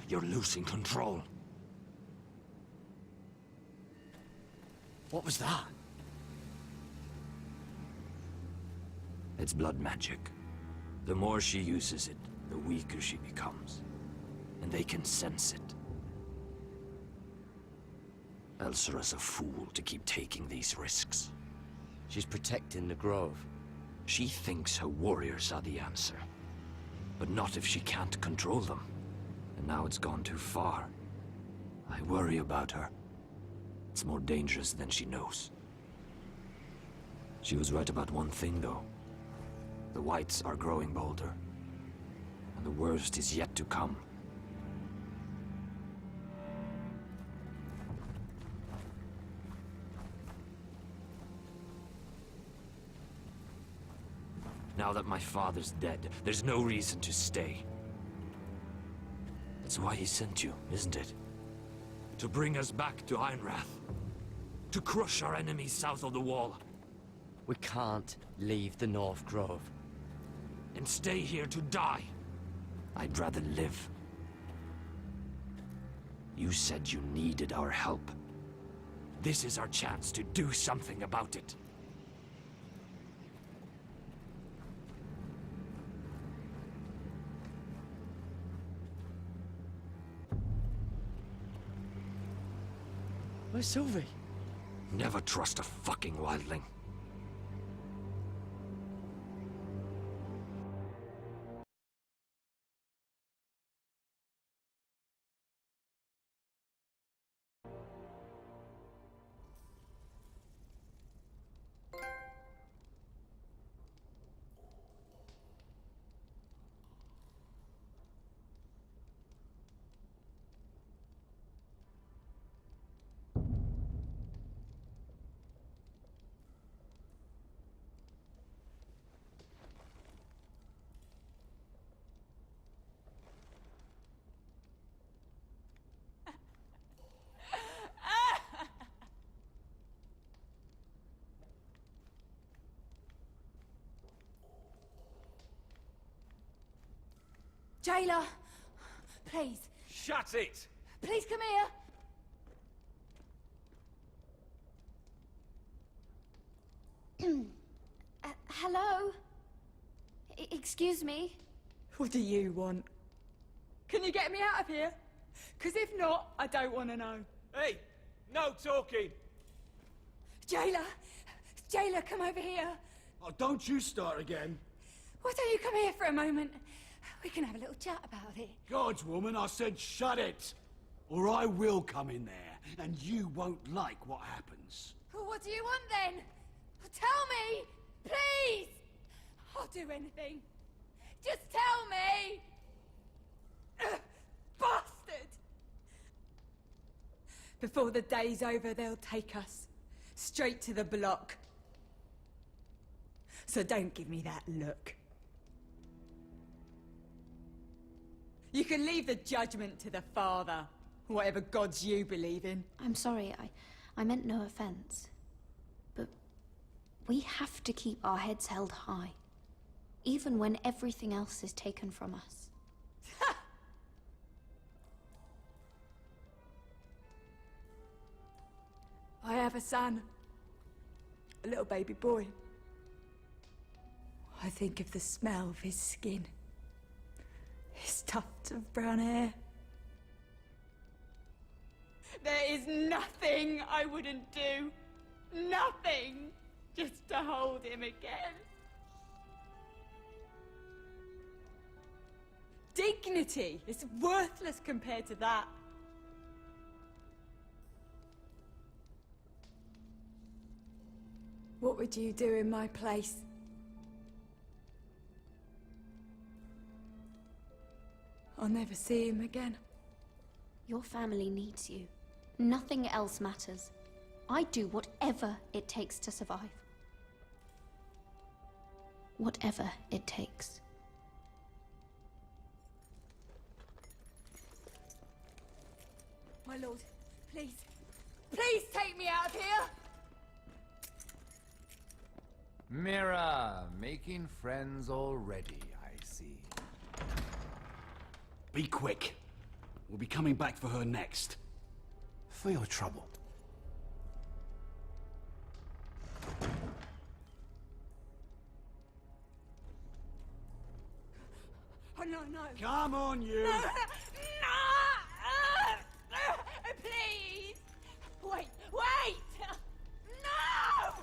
You're losing control. What was that? It's blood magic. The more she uses it, the weaker she becomes. And they can sense it. Elsera's a fool to keep taking these risks. She's protecting the grove. She thinks her warriors are the answer. But not if she can't control them. And now it's gone too far. I worry about her. It's more dangerous than she knows. She was right about one thing, though. The whites are growing bolder. And the worst is yet to come. Now that my father's dead, there's no reason to stay. That's why he sent you, isn't it? To bring us back to Einrath. To crush our enemies south of the wall. We can't leave the North Grove. And stay here to die. I'd rather live. You said you needed our help. This is our chance to do something about it. Where's Sylvie? Never trust a fucking wildling. Jailer, please. Shut it! Please come here. Hello? Excuse me? What do you want? Can you get me out of here? Because if not, I don't want to know. Hey, no talking! Jailer! Jailer, come over here. Oh, don't you start again. Why don't you come here for a moment? We can have a little chat about it. Gods, woman, I said shut it. Or I will come in there, and you won't like what happens. Well, what do you want then? Well, tell me! Please! I'll do anything. Just tell me! Bastard! Before the day's over, they'll take us straight to the block. So don't give me that look. You can leave the judgment to the Father, Whatever gods you believe in. I'm sorry, I meant no offense. But we have to keep our heads held high, even when everything else is taken from us. I have a son. A little baby boy. I think of the smell of his skin. His tufts of brown hair. There is nothing I wouldn't do. Nothing. Just to hold him again. Dignity is worthless compared to that. What would you do in my place? I'll never see him again. Your family needs you. Nothing else matters. I'd do whatever it takes to survive. Whatever it takes. My lord, please. Please take me out of here! Mira, making friends already, I see. Be quick. We'll be coming back for her next. For your trouble. Oh, no, no. Come on, you! No! Please! Wait! No!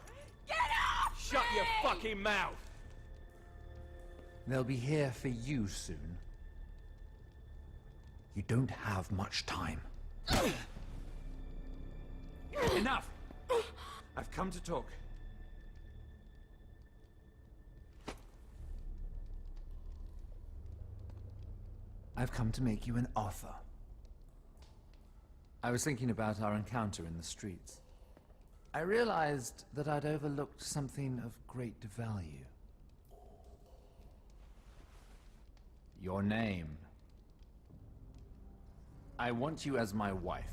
Get off! Shut your fucking mouth! They'll be here for you soon. You don't have much time. Enough! I've come to talk. I've come to make you an offer. I was thinking about our encounter in the streets. I realized that I'd overlooked something of great value. Your name. I want you as my wife.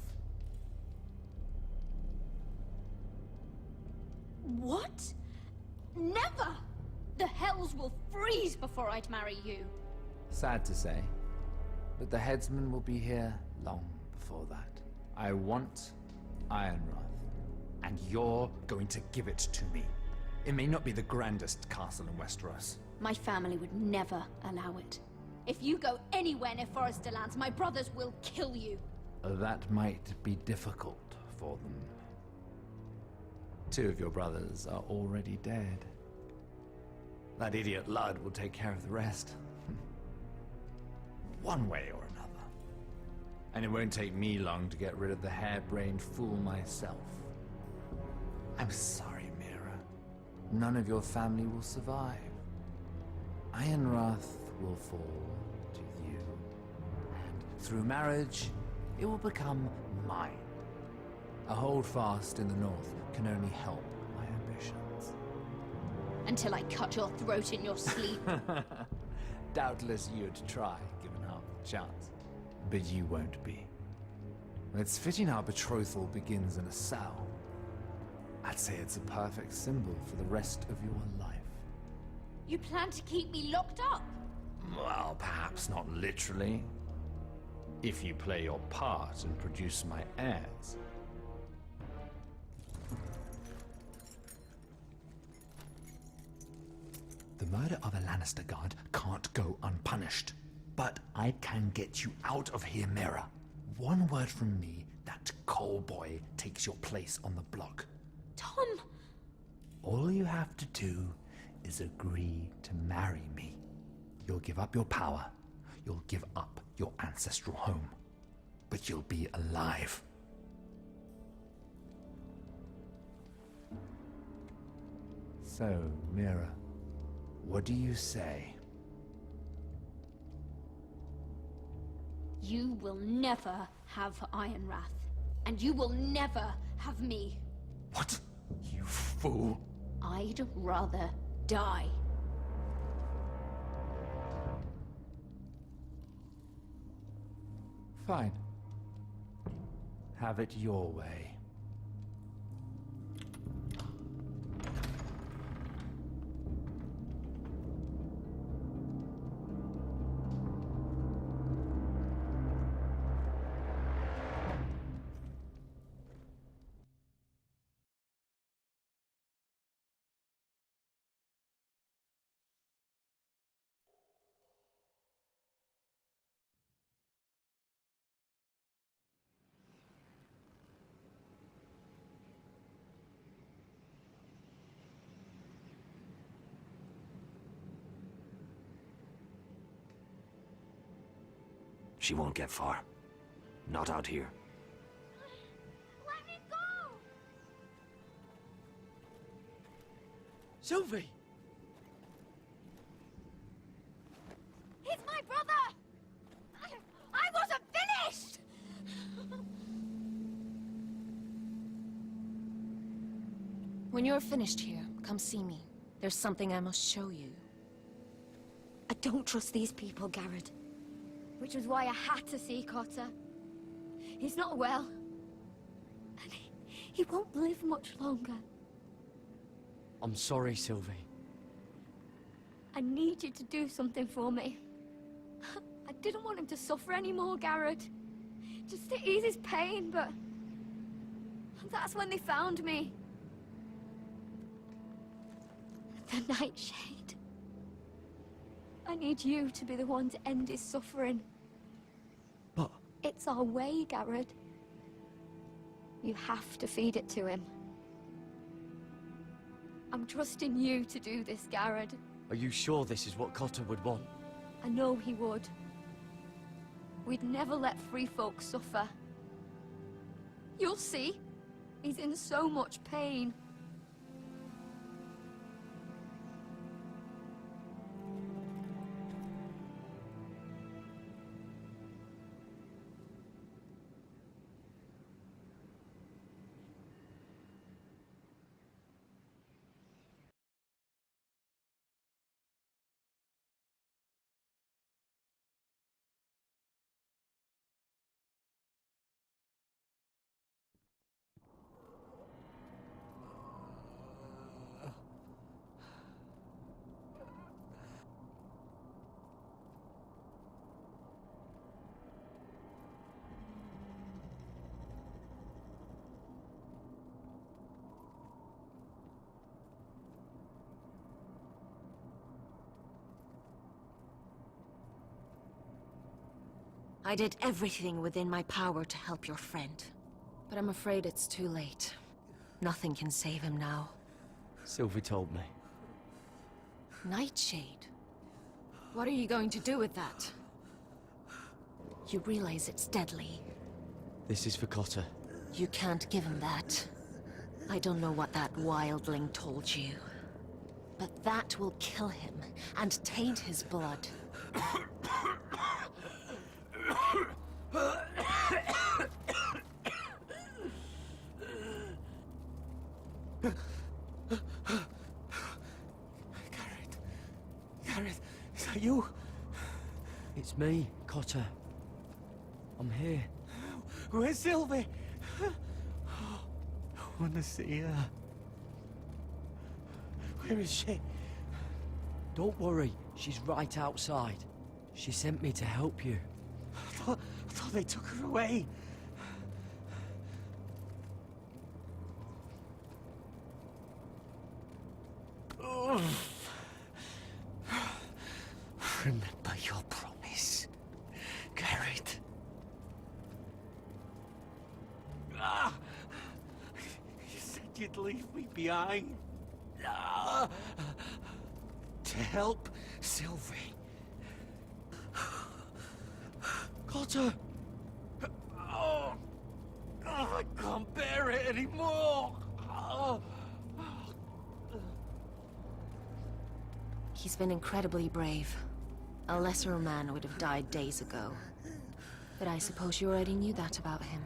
What? Never! The hells will freeze before I'd marry you. Sad to say, but the headsman will be here long before that. I want Ironrath, and you're going to give it to me. It may not be the grandest castle in Westeros. My family would never allow it. If you go anywhere near Forrester lands, my brothers will kill you. That might be difficult for them. 2 of your brothers are already dead. That idiot Ludd will take care of the rest. One way or another. And it won't take me long to get rid of the harebrained fool myself. I'm sorry, Mira. None of your family will survive. Ironrath will fall to you. And through marriage, it will become mine. A holdfast in the north can only help my ambitions. Until I cut your throat in your sleep. Doubtless you'd try, given half the chance. But you won't be. It's fitting our betrothal begins in a cell. I'd say it's a perfect symbol for the rest of your life. You plan to keep me locked up? Well, perhaps not literally. If you play your part and produce my heirs. The murder of a Lannister guard can't go unpunished. But I can get you out of here, Mira. One word from me, that coal boy takes your place on the block. Tom! All you have to do is agree to marry me. You'll give up your power. You'll give up your ancestral home. But you'll be alive. So, Mira, what do you say? You will never have Ironrath. And you will never have me. What? You fool. I'd rather die. Fine. have it your way. She won't get far. Not out here. Let me go! Sylvie! He's my brother! I wasn't finished! When you're finished here, come see me. There's something I must show you. I don't trust these people, Garrett. Which was why I had to see Cotter. He's not well. And he won't live much longer. I'm sorry, Sylvie. I need you to do something for me. I didn't want him to suffer anymore, Garrett. Just to ease his pain, but... that's when they found me. The nightshade. I need you to be the one to end his suffering. But... it's our way, Garrett. You have to feed it to him. I'm trusting you to do this, Garrett. Are you sure this is what Cotter would want? I know he would. We'd never let free folk suffer. You'll see. He's in so much pain. I did everything within my power to help your friend. But I'm afraid it's too late. Nothing can save him now. Sylvie told me. Nightshade? What are you going to do with that? You realize it's deadly. This is for Cotter. You can't give him that. I don't know what that wildling told you. But that will kill him and taint his blood. Garrett, is that you? It's me, Cotter. I'm here. Where's Sylvie? I want to see her. Where is she? Don't worry, she's right outside. She sent me to help you. I thought they took her away. Remember your promise, Garrett. You said you'd leave me behind. To help Sylvie. Cotter! Oh, I can't bear it anymore! He's been incredibly brave. A lesser man would have died days ago. But I suppose you already knew that about him.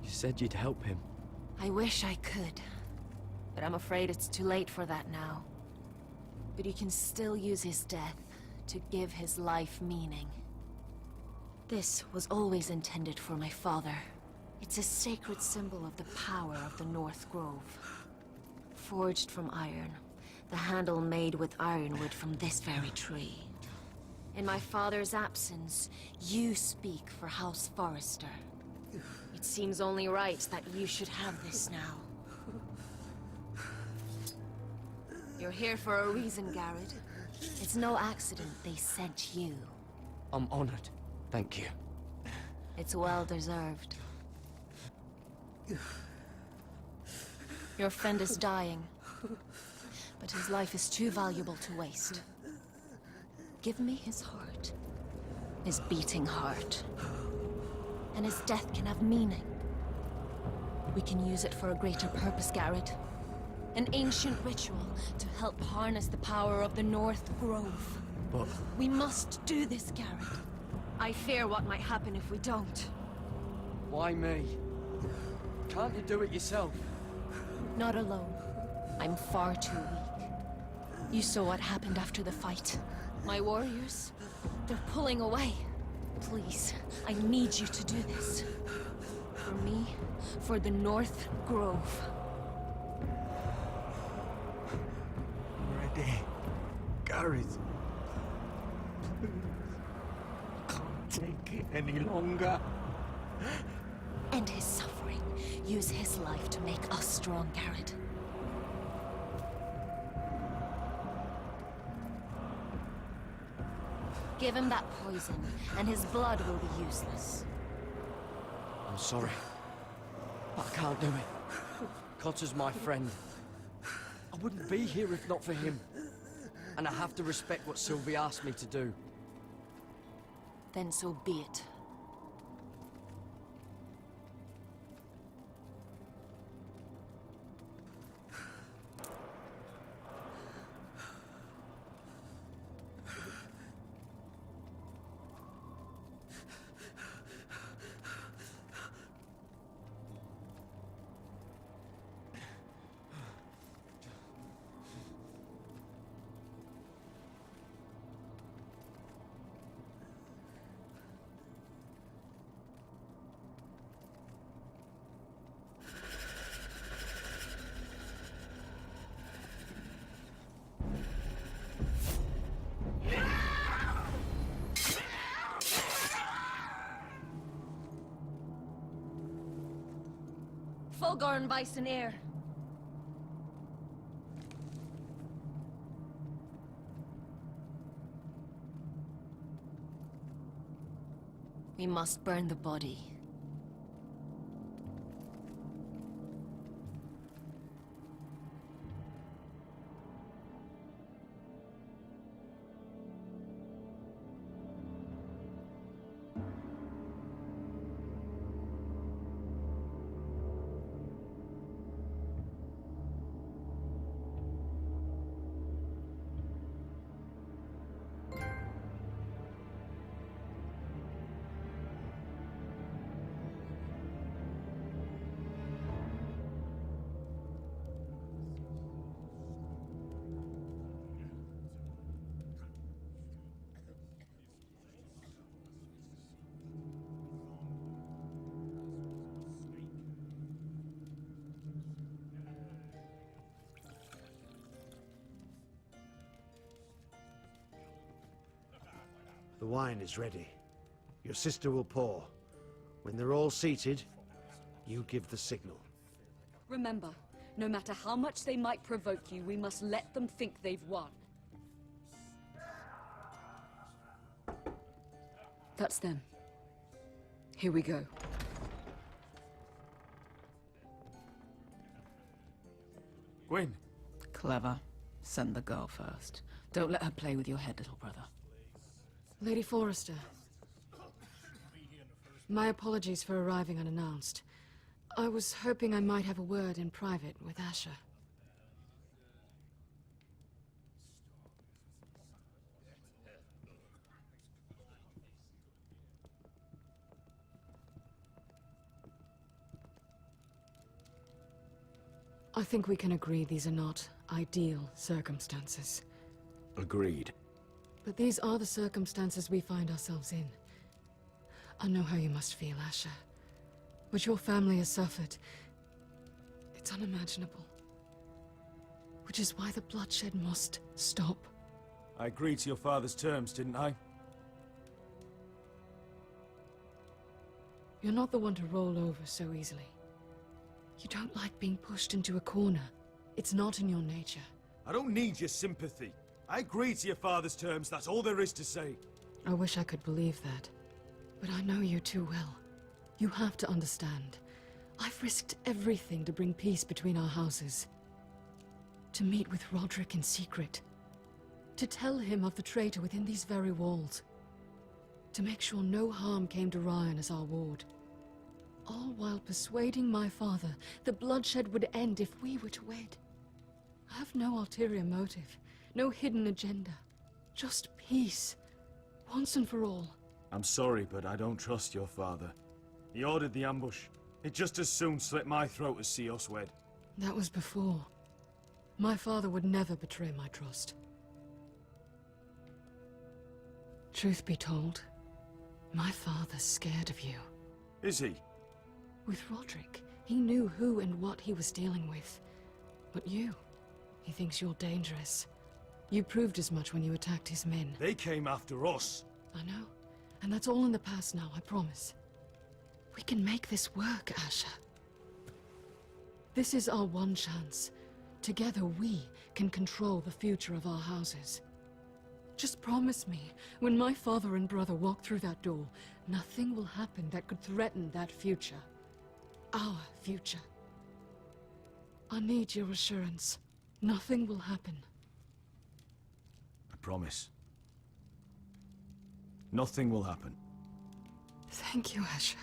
You said you'd help him. I wish I could. But I'm afraid it's too late for that now. But you can still use his death to give his life meaning. This was always intended for my father. It's a sacred symbol of the power of the North Grove. Forged from iron, the handle made with ironwood from this very tree. In my father's absence, you speak for House Forrester. It seems only right that you should have this now. You're here for a reason, Garrett. It's no accident they sent you. I'm honored. Thank you. It's well deserved. Your friend is dying, but his life is too valuable to waste. Give me his heart, his beating heart, and his death can have meaning. We can use it for a greater purpose, Garrett. An ancient ritual to help harness the power of the North Grove. But... We must do this, Garrett. I fear what might happen if we don't. Why me? Can't you do it yourself? Not alone. I'm far too weak. You saw what happened after the fight. My warriors, they're pulling away. Please, I need you to do this. For me, for the North Grove. Ready. Garrett. Can't take it any longer. End his suffering. Use his life to make us strong, Garrett. Give him that poison, and his blood will be useless. I'm sorry, but I can't do it. Cotter's my friend. I wouldn't be here if not for him. And I have to respect what Sylvie asked me to do. Then so be it. Fulgorn Bison Air. We must burn the body. The wine is ready. Your sister will pour. When they're all seated, you give the signal. Remember, no matter how much they might provoke you, we must let them think they've won. That's them. Here we go. Gwyn. Clever. Send the girl first. Don't let her play with your head, little brother. Lady Forrester. My apologies for arriving unannounced. I was hoping I might have a word in private with Asher. I think we can agree these are not ideal circumstances. Agreed. But these are the circumstances we find ourselves in. I know how you must feel, Asher. But your family has suffered. It's unimaginable. Which is why the bloodshed must stop. I agreed to your father's terms, didn't I? You're not the one to roll over so easily. You don't like being pushed into a corner. It's not in your nature. I don't need your sympathy. I agreed to your father's terms, that's all there is to say. I wish I could believe that. But I know you too well. You have to understand. I've risked everything to bring peace between our houses. To meet with Roderick in secret. To tell him of the traitor within these very walls. To make sure no harm came to Ryan as our ward. All while persuading my father the bloodshed would end if we were to wed. I have no ulterior motive, no hidden agenda. Just peace, once and for all. I'm sorry, but I don't trust your father. He ordered the ambush. He'd just as soon slit my throat as see us wed. That was before. My father would never betray my trust. Truth be told, my father's scared of you. Is he? With Roderick, he knew who and what he was dealing with. But you, he thinks you're dangerous. You proved as much when you attacked his men. They came after us. I know. And that's all in the past now, I promise. We can make this work, Asher. This is our one chance. Together we can control the future of our houses. Just promise me, when my father and brother walk through that door, nothing will happen that could threaten that future. Our future. I need your assurance. Nothing will happen. I promise. Nothing will happen. Thank you, Asher.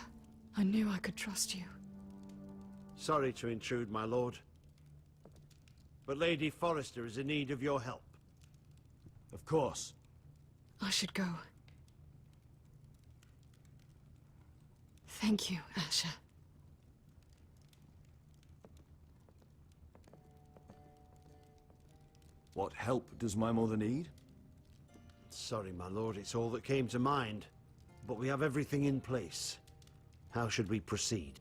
I knew I could trust you. Sorry to intrude, my lord. But Lady Forrester is in need of your help. Of course. I should go. Thank you, Asher. What help does my mother need? Sorry, my lord, it's all that came to mind. But we have everything in place. How should we proceed?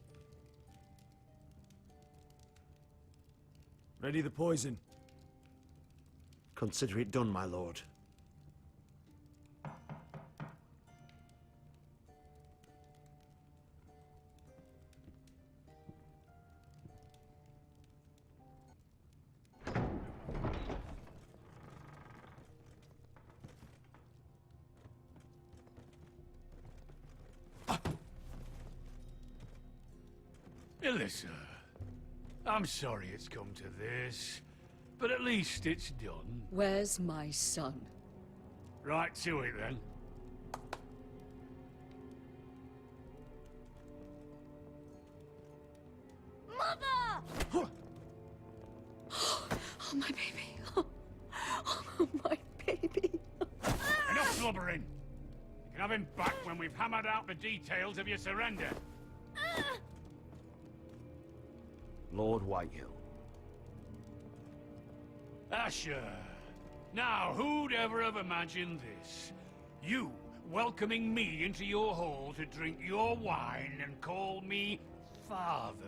Ready the poison. Consider it done, my lord. Alyssa, I'm sorry it's come to this, but at least it's done. Where's my son? Right to it, then. Mother! Oh, my baby. Oh, my baby. Enough blubbering. You can have him back when we've hammered out the details of your surrender. Lord Whitehill. Asher. Now, who'd ever have imagined this? You welcoming me into your hall to drink your wine and call me father.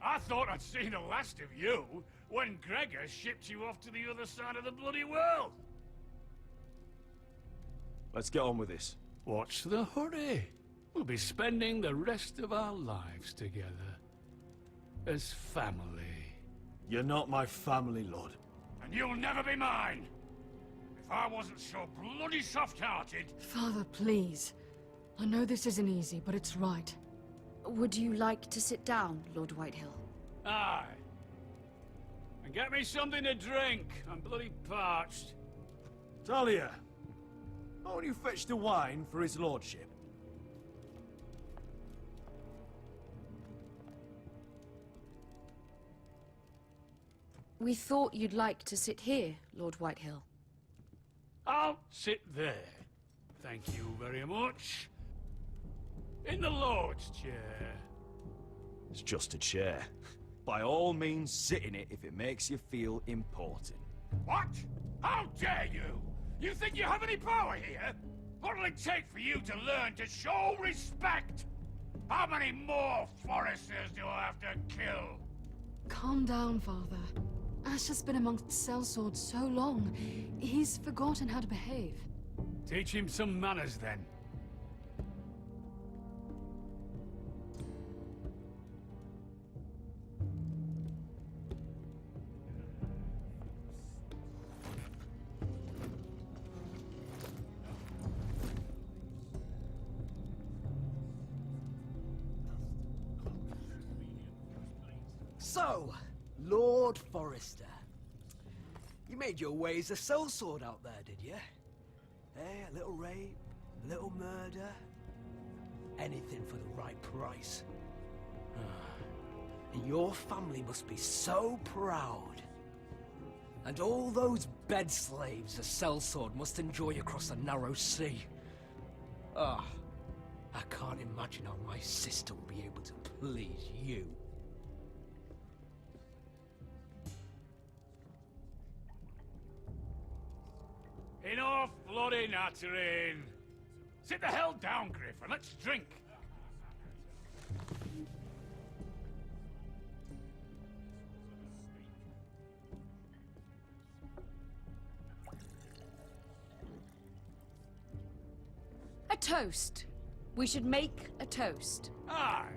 I thought I'd seen the last of you when Gregor shipped you off to the other side of the bloody world. Let's get on with this. What's the hurry? We'll be spending the rest of our lives together. As family. You're not my family, Lord. And you'll never be mine! If I wasn't so bloody soft-hearted... Father, please. I know this isn't easy, but it's right. Would you like to sit down, Lord Whitehill? Aye. And get me something to drink. I'm bloody parched. Talia, why don't you fetch the wine for his lordship? We thought you'd like to sit here, Lord Whitehill. I'll sit there. Thank you very much. In the Lord's chair. It's just a chair. By all means, sit in it if it makes you feel important. What? How dare you? You think you have any power here? What'll it take for you to learn to show respect? How many more Foresters do I have to kill? Calm down, Father. Ash has been amongst sellswords so long, he's forgotten how to behave. Teach him some manners, then. So, Lord Forrester, you made your way as a sellsword out there, did you? Eh, a little rape, a little murder, anything for the right price. And your family must be so proud. And all those bed slaves a sellsword must enjoy across the narrow sea. Ah, I can't imagine how my sister will be able to please you. Enough bloody nattering. Sit the hell down, Griff, and let's drink. A toast. We should make a toast. Aye.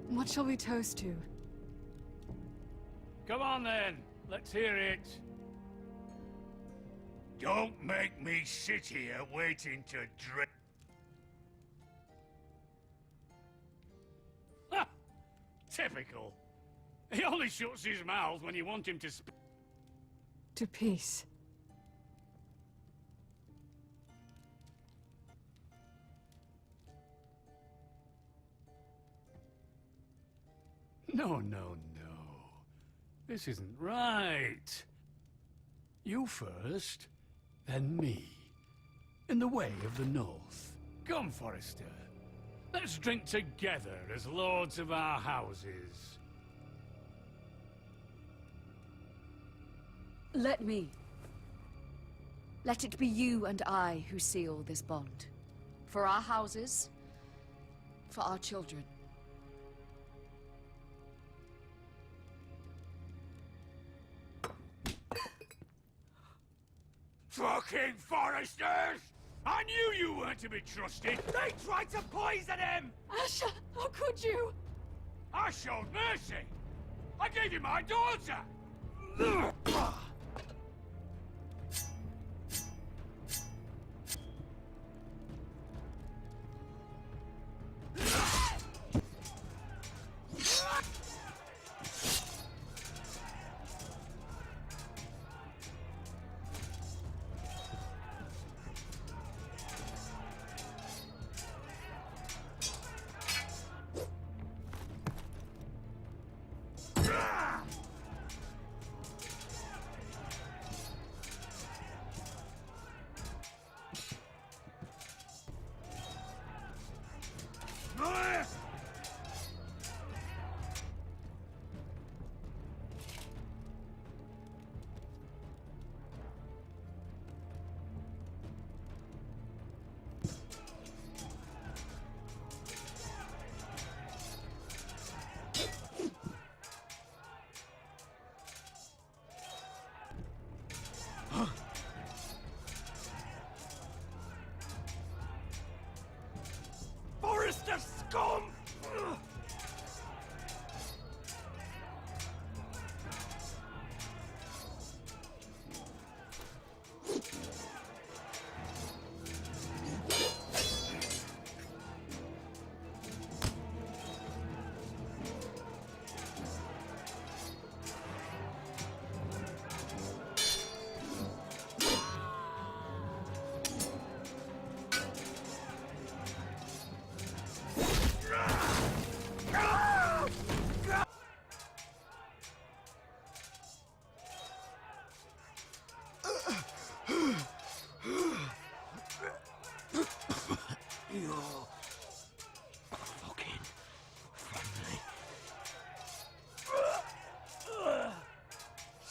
What shall we toast to? Come on then, let's hear it. Don't make me sit here waiting to drink. Ha! Typical. He only shuts his mouth when you want him to speak. To peace. No, no, no. This isn't right. You first, then me. In the way of the North. Come, Forrester. Let's drink together as lords of our houses. Let me. Let it be you and I who seal this bond. For our houses, for our children. Fucking Foresters! I knew you weren't to be trusted! They tried to poison him! Asher, how could you? I showed mercy! I gave you my daughter! Forrester scum!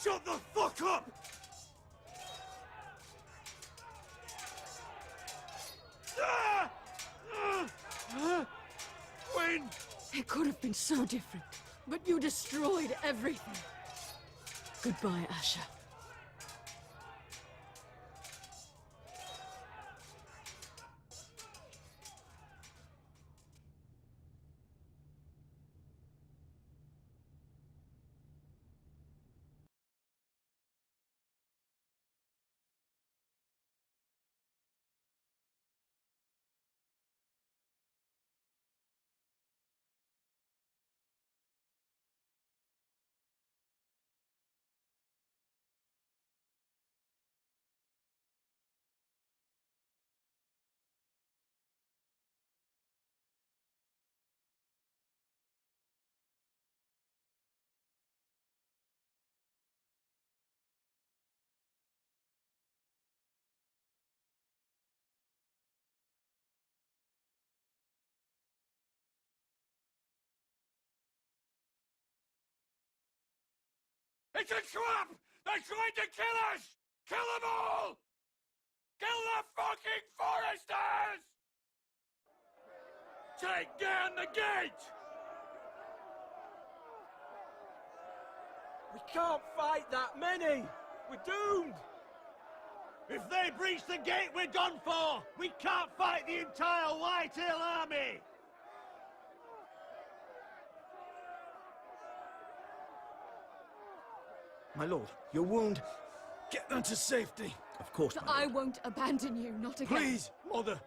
Shut the fuck up! It could have been so different, but you destroyed everything. Goodbye, Asher. It's a trap! They're trying to kill us! Kill them all! Kill the fucking foresters! Take down the gate! We can't fight that many! We're doomed! If they breach the gate, we're done for! We can't fight the entire Whitetail army! My lord, your wound... Get them to safety. Of course, my I lord. won't abandon you, not again. Please, Mother.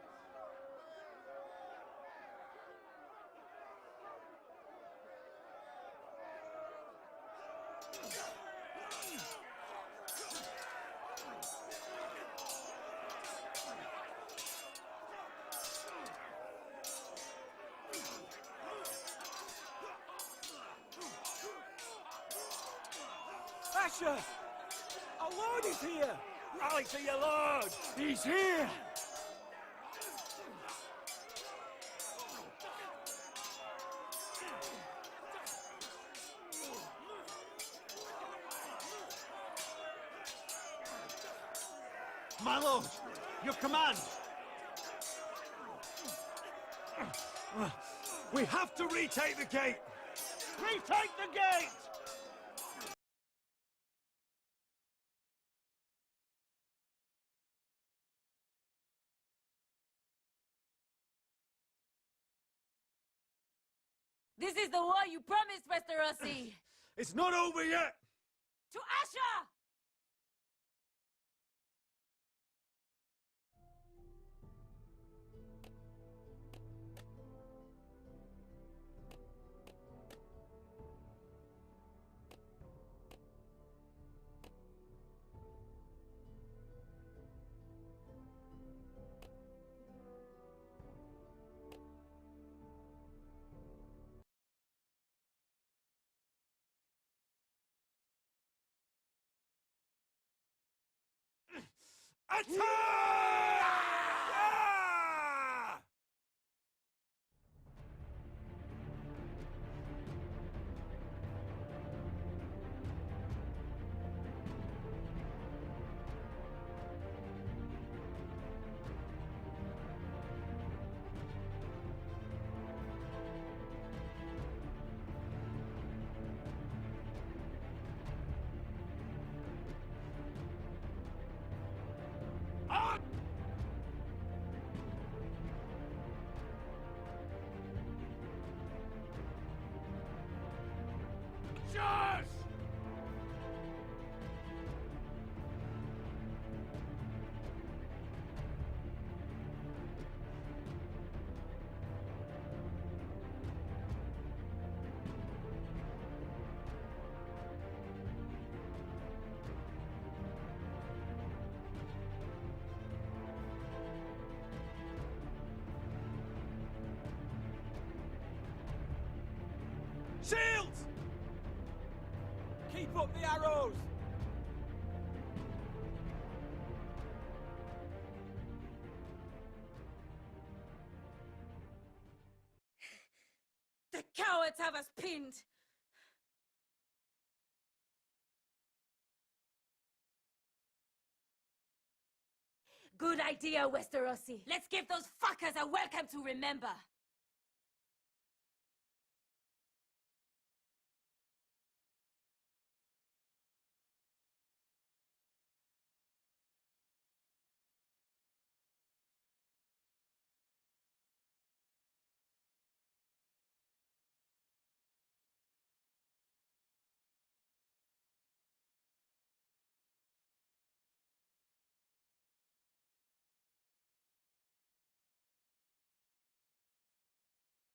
Asher! Our lord is here! Rally to your lord! He's here! My lord, your command! We have to retake the gate! Retake the gate! This is the war you promised, Westerosi! It's not over yet! To Asher! Attack! Shields! Keep up the arrows! The cowards have us pinned! Good idea, Westerosi. Let's give those fuckers a welcome to remember.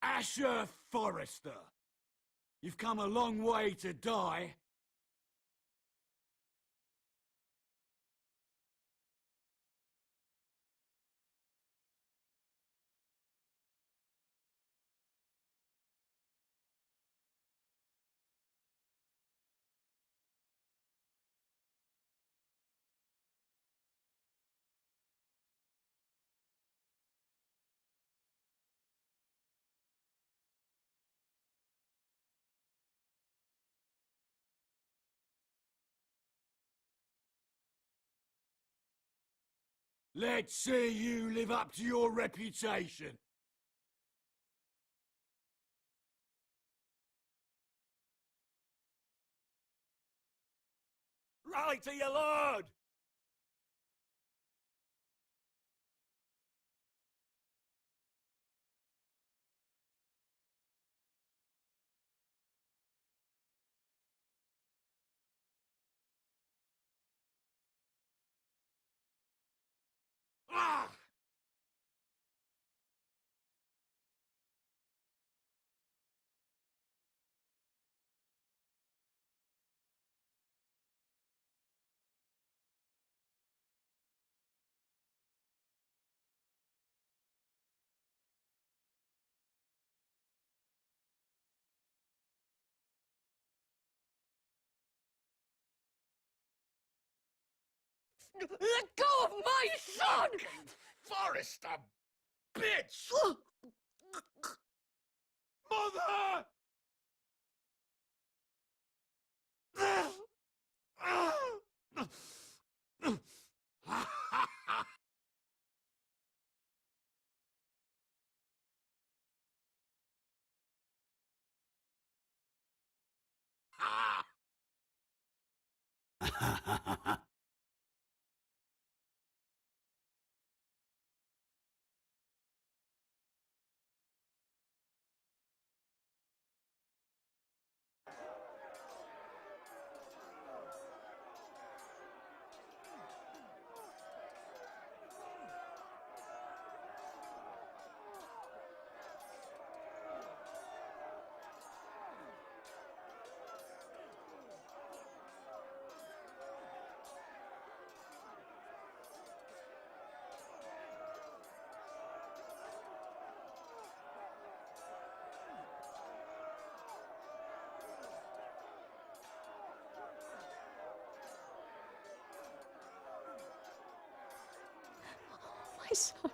Asher Forrester. You've come a long way to die. Let's see you live up to your reputation. Rally to your lord! Ah! Let go of my son! Forrester, bitch! Mother! My son.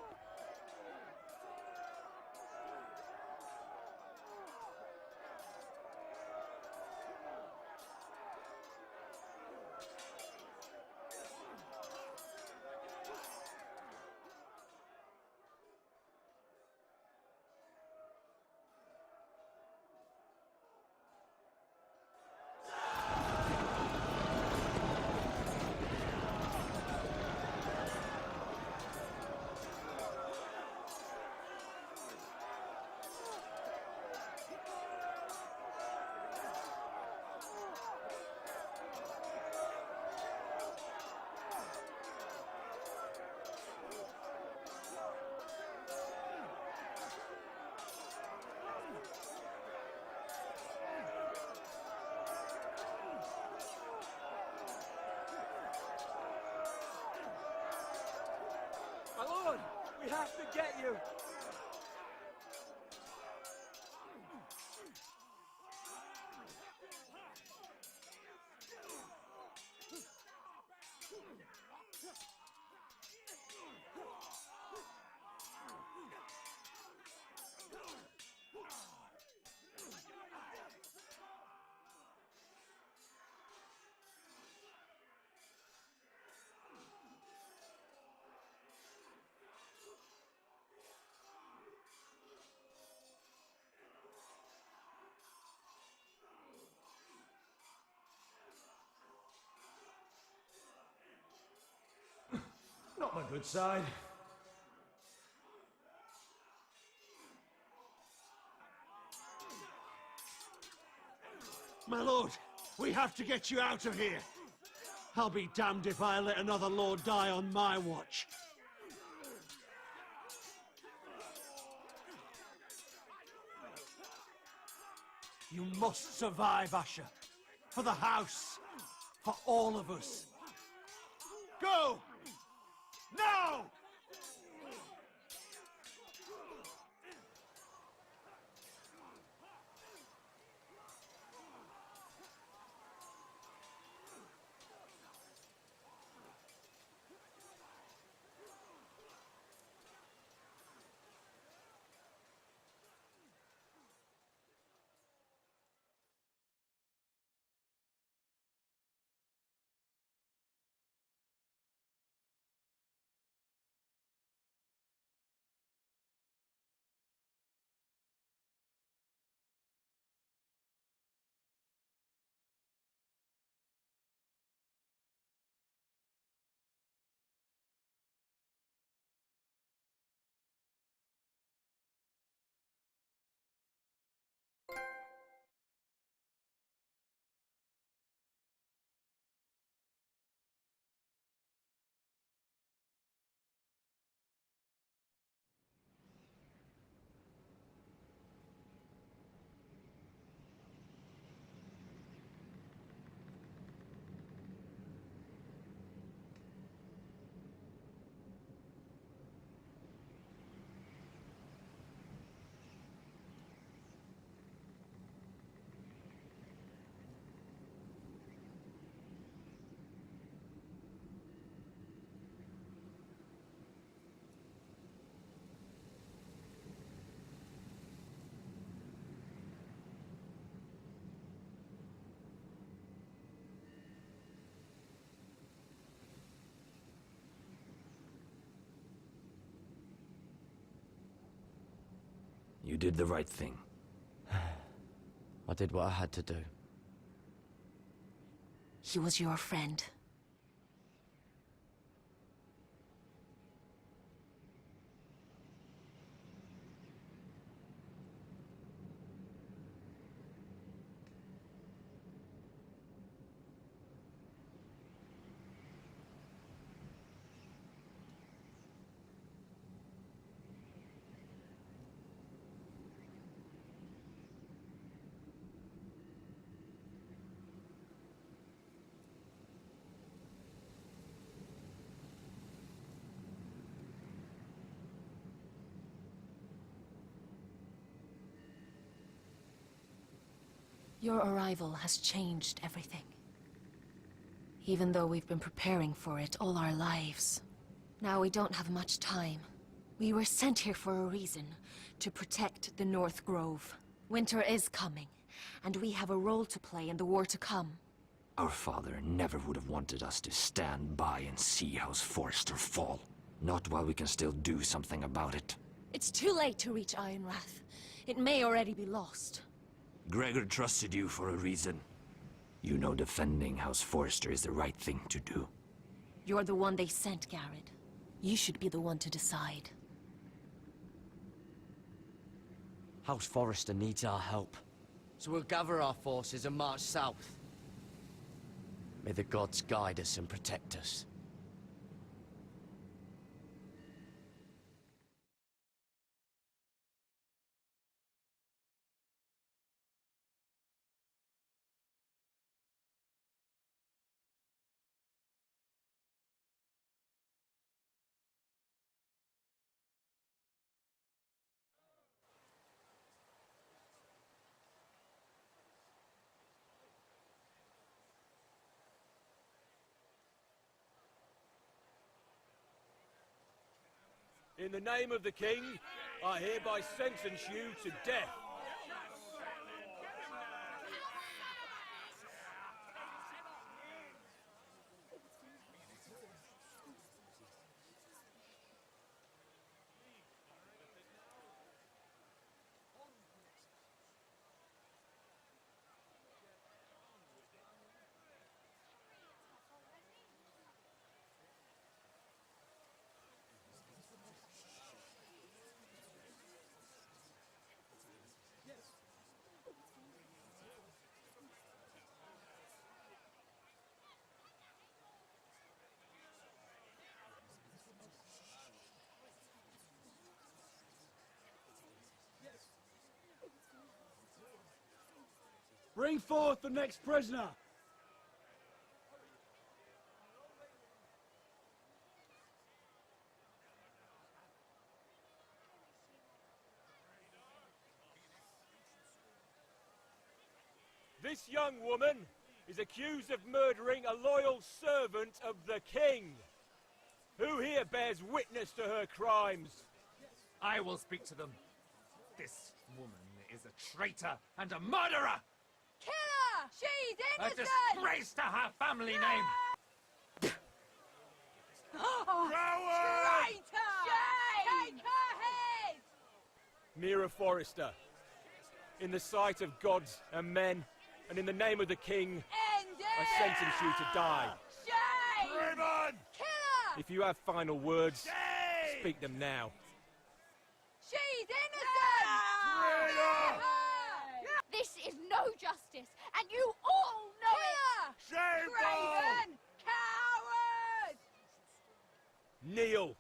My lord, we have to get you. Not my good side. My lord, we have to get you out of here. I'll be damned if I let another lord die on my watch. You must survive, Asher. For the house. For all of us. Go! Now! You did the right thing. I did what I had to do. He was your friend. Your arrival has changed everything. Even though we've been preparing for it all our lives. Now we don't have much time. We were sent here for a reason, to protect the North Grove. Winter is coming, and we have a role to play in the war to come. Our father never would have wanted us to stand by and see House Forrester fall. Not while we can still do something about it. It's too late to reach Ironwrath. It may already be lost. Gregor trusted you for a reason. You know defending House Forrester is the right thing to do. You're the one they sent, Garrett. You should be the one to decide. House Forrester needs our help. So we'll gather our forces and march south. May the gods guide us and protect us. In the name of the King, I hereby sentence you to death. Bring forth the next prisoner! This young woman is accused of murdering a loyal servant of the king. Who here bears witness to her crimes? I will speak to them. This woman is a traitor and a murderer! Kill her! She's A innocent! disgrace to her family name! Traitor! Shame! Take her head! Mira Forrester, in the sight of gods and men, and in the name of the king, I sentence you to die. Shame! Raymond! Kill her! If you have final words, speak them now. She's innocent! Traitor! This is no justice, and you all know it! Shameful! Craven! Coward! Kneel!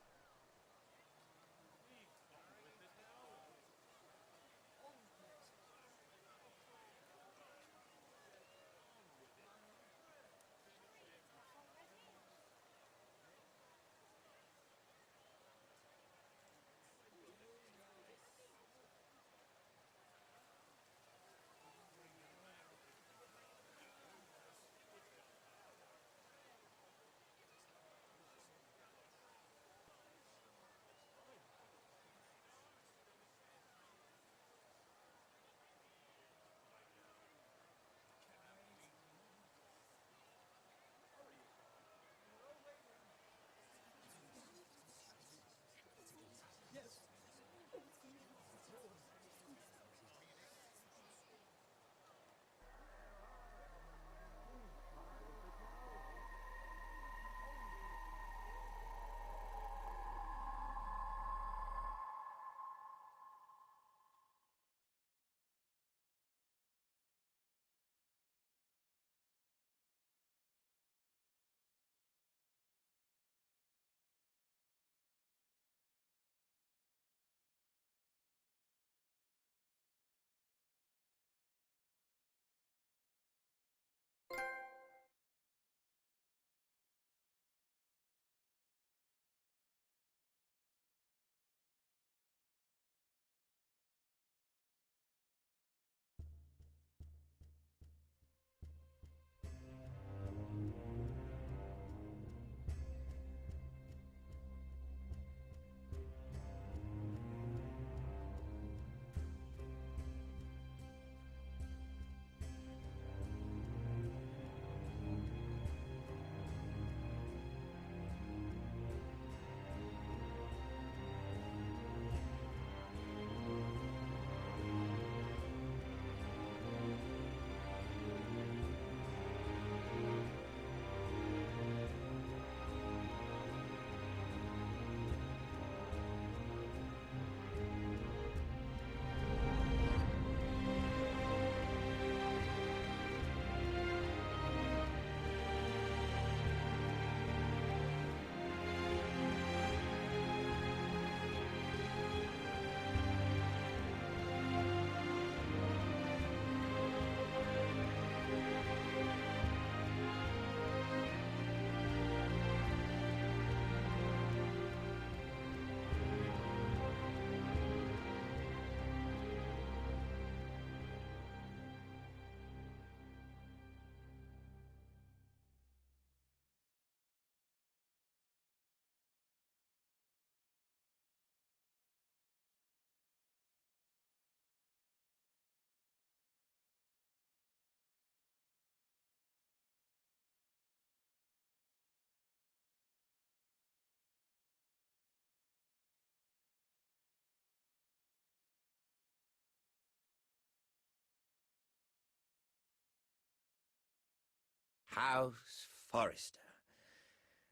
House Forrester.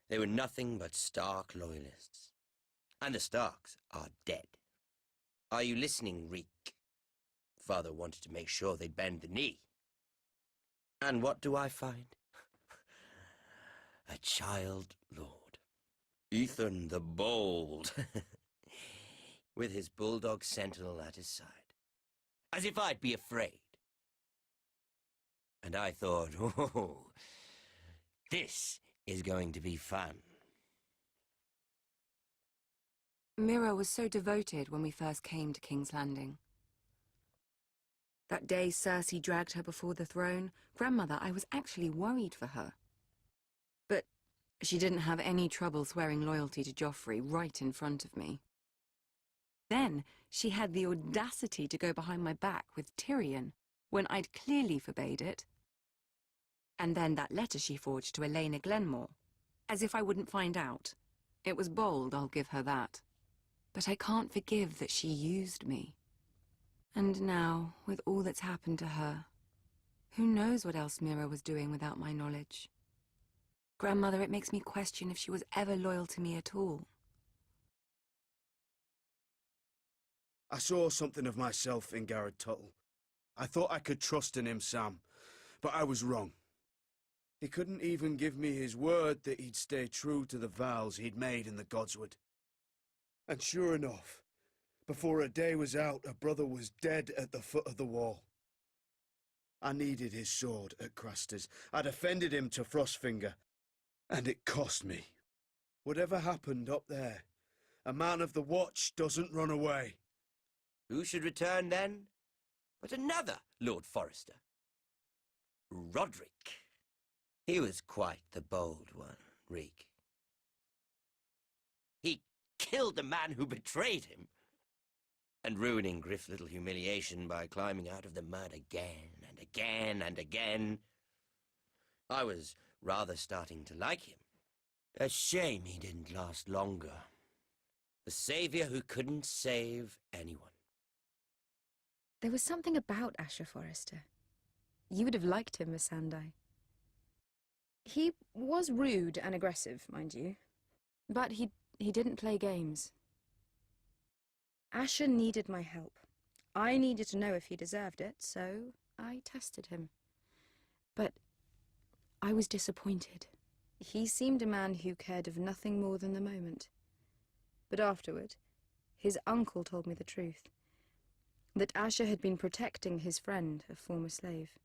They were nothing but Stark loyalists. And the Starks are dead. Are you listening, Reek? Father wanted to make sure they'd bend the knee. And what do I find? A child lord. Ethan the Bold. With his bulldog sentinel at his side. As if I'd be afraid. And I thought, oh, this is going to be fun. Mira was so devoted when we first came to King's Landing. That day Cersei dragged her before the throne, Grandmother, I was actually worried for her. But she didn't have any trouble swearing loyalty to Joffrey right in front of me. Then she had the audacity to go behind my back with Tyrion, when I'd clearly forbade it. And then that letter she forged to Elena Glenmore, as if I wouldn't find out. It was bold, I'll give her that. But I can't forgive that she used me. And now, with all that's happened to her, who knows what else Mira was doing without my knowledge? Grandmother, it makes me question if she was ever loyal to me at all. I saw something of myself in Garrett Tuttle. I thought I could trust in him, Sam, but I was wrong. He couldn't even give me his word that he'd stay true to the vows he'd made in the Godswood. And sure enough, before a day was out, a brother was dead at the foot of the wall. I needed his sword at Craster's. I defended him to Frostfinger, and it cost me. Whatever happened up there, a man of the Watch doesn't run away. Who should return then? But another Lord Forrester. Roderick. He was quite the bold one, Reek. He killed the man who betrayed him, and ruining Griff's little humiliation by climbing out of the mud again and again and again. I was rather starting to like him. A shame he didn't last longer. The savior who couldn't save anyone. There was something about Asher Forrester. You would have liked him, Miss Sandai. He was rude and aggressive, mind you, but he didn't play games. Asher needed my help. I needed to know if he deserved it, so I tested him. But I was disappointed. He seemed a man who cared of nothing more than the moment. But afterward, his uncle told me the truth. That Asher had been protecting his friend, a former slave.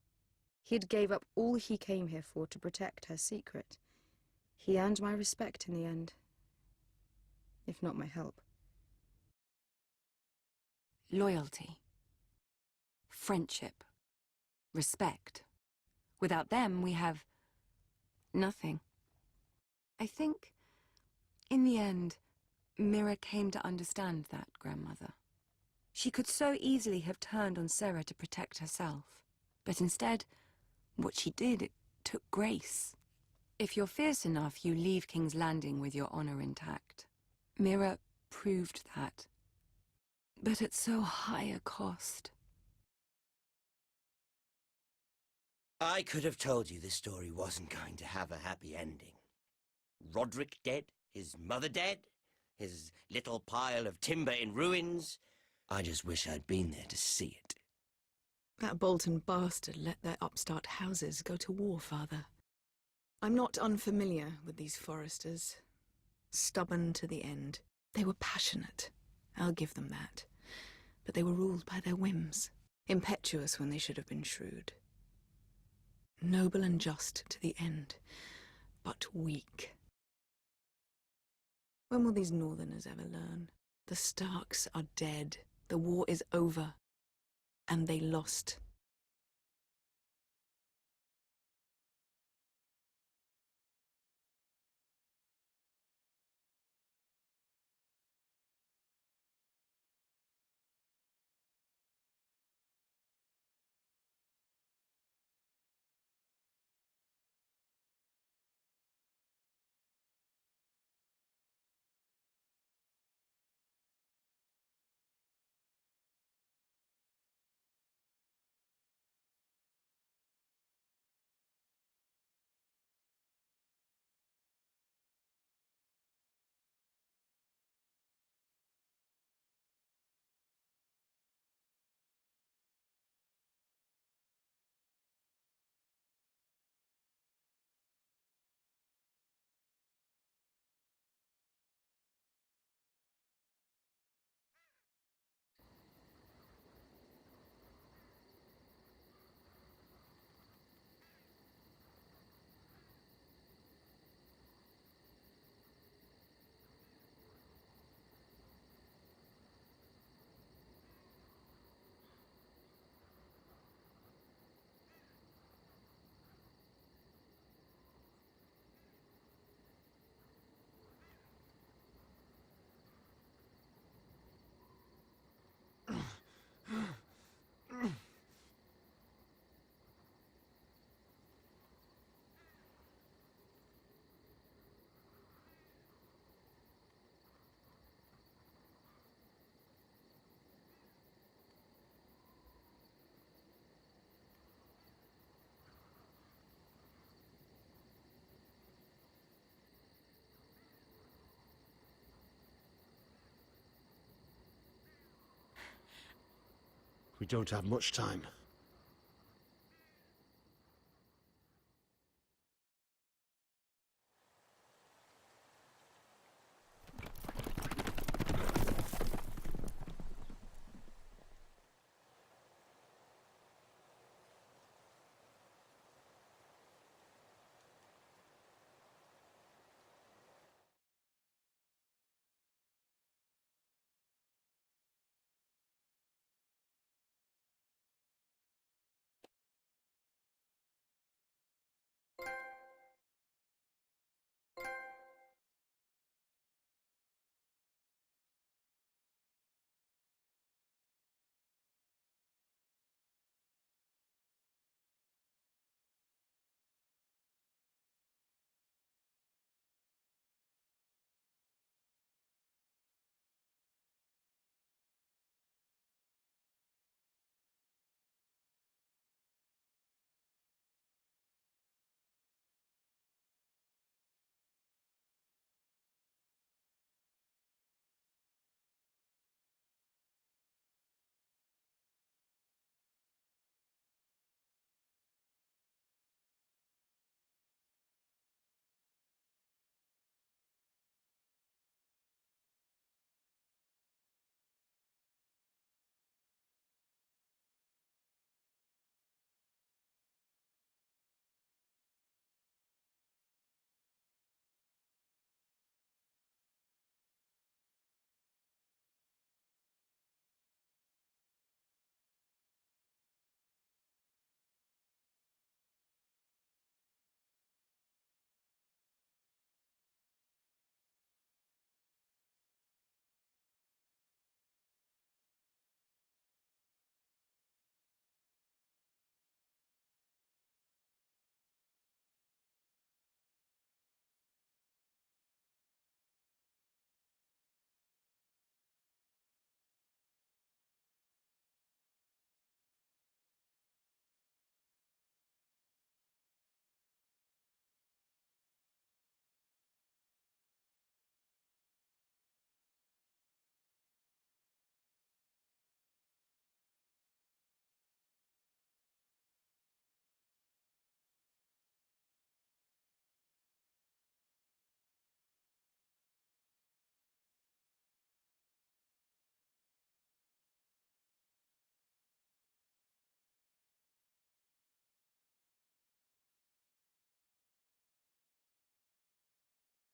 He'd gave up all he came here for to protect her secret. He earned my respect in the end, if not my help. Loyalty. Friendship. Respect. Without them, we have nothing. I think, in the end, Mira came to understand that, Grandmother. She could so easily have turned on Sarah to protect herself. But instead, what she did, it took grace. If you're fierce enough, you leave King's Landing with your honor intact. Mira proved that. But at so high a cost. I could have told you this story wasn't going to have a happy ending. Roderick dead, his mother dead, his little pile of timber in ruins. I just wish I'd been there to see it. That Bolton bastard let their upstart houses go to war, Father. I'm not unfamiliar with these Forresters. Stubborn to the end. They were passionate. I'll give them that. But they were ruled by their whims. Impetuous when they should have been shrewd. Noble and just to the end, but weak. When will these Northerners ever learn? The Starks are dead. The war is over. And they lost. We don't have much time.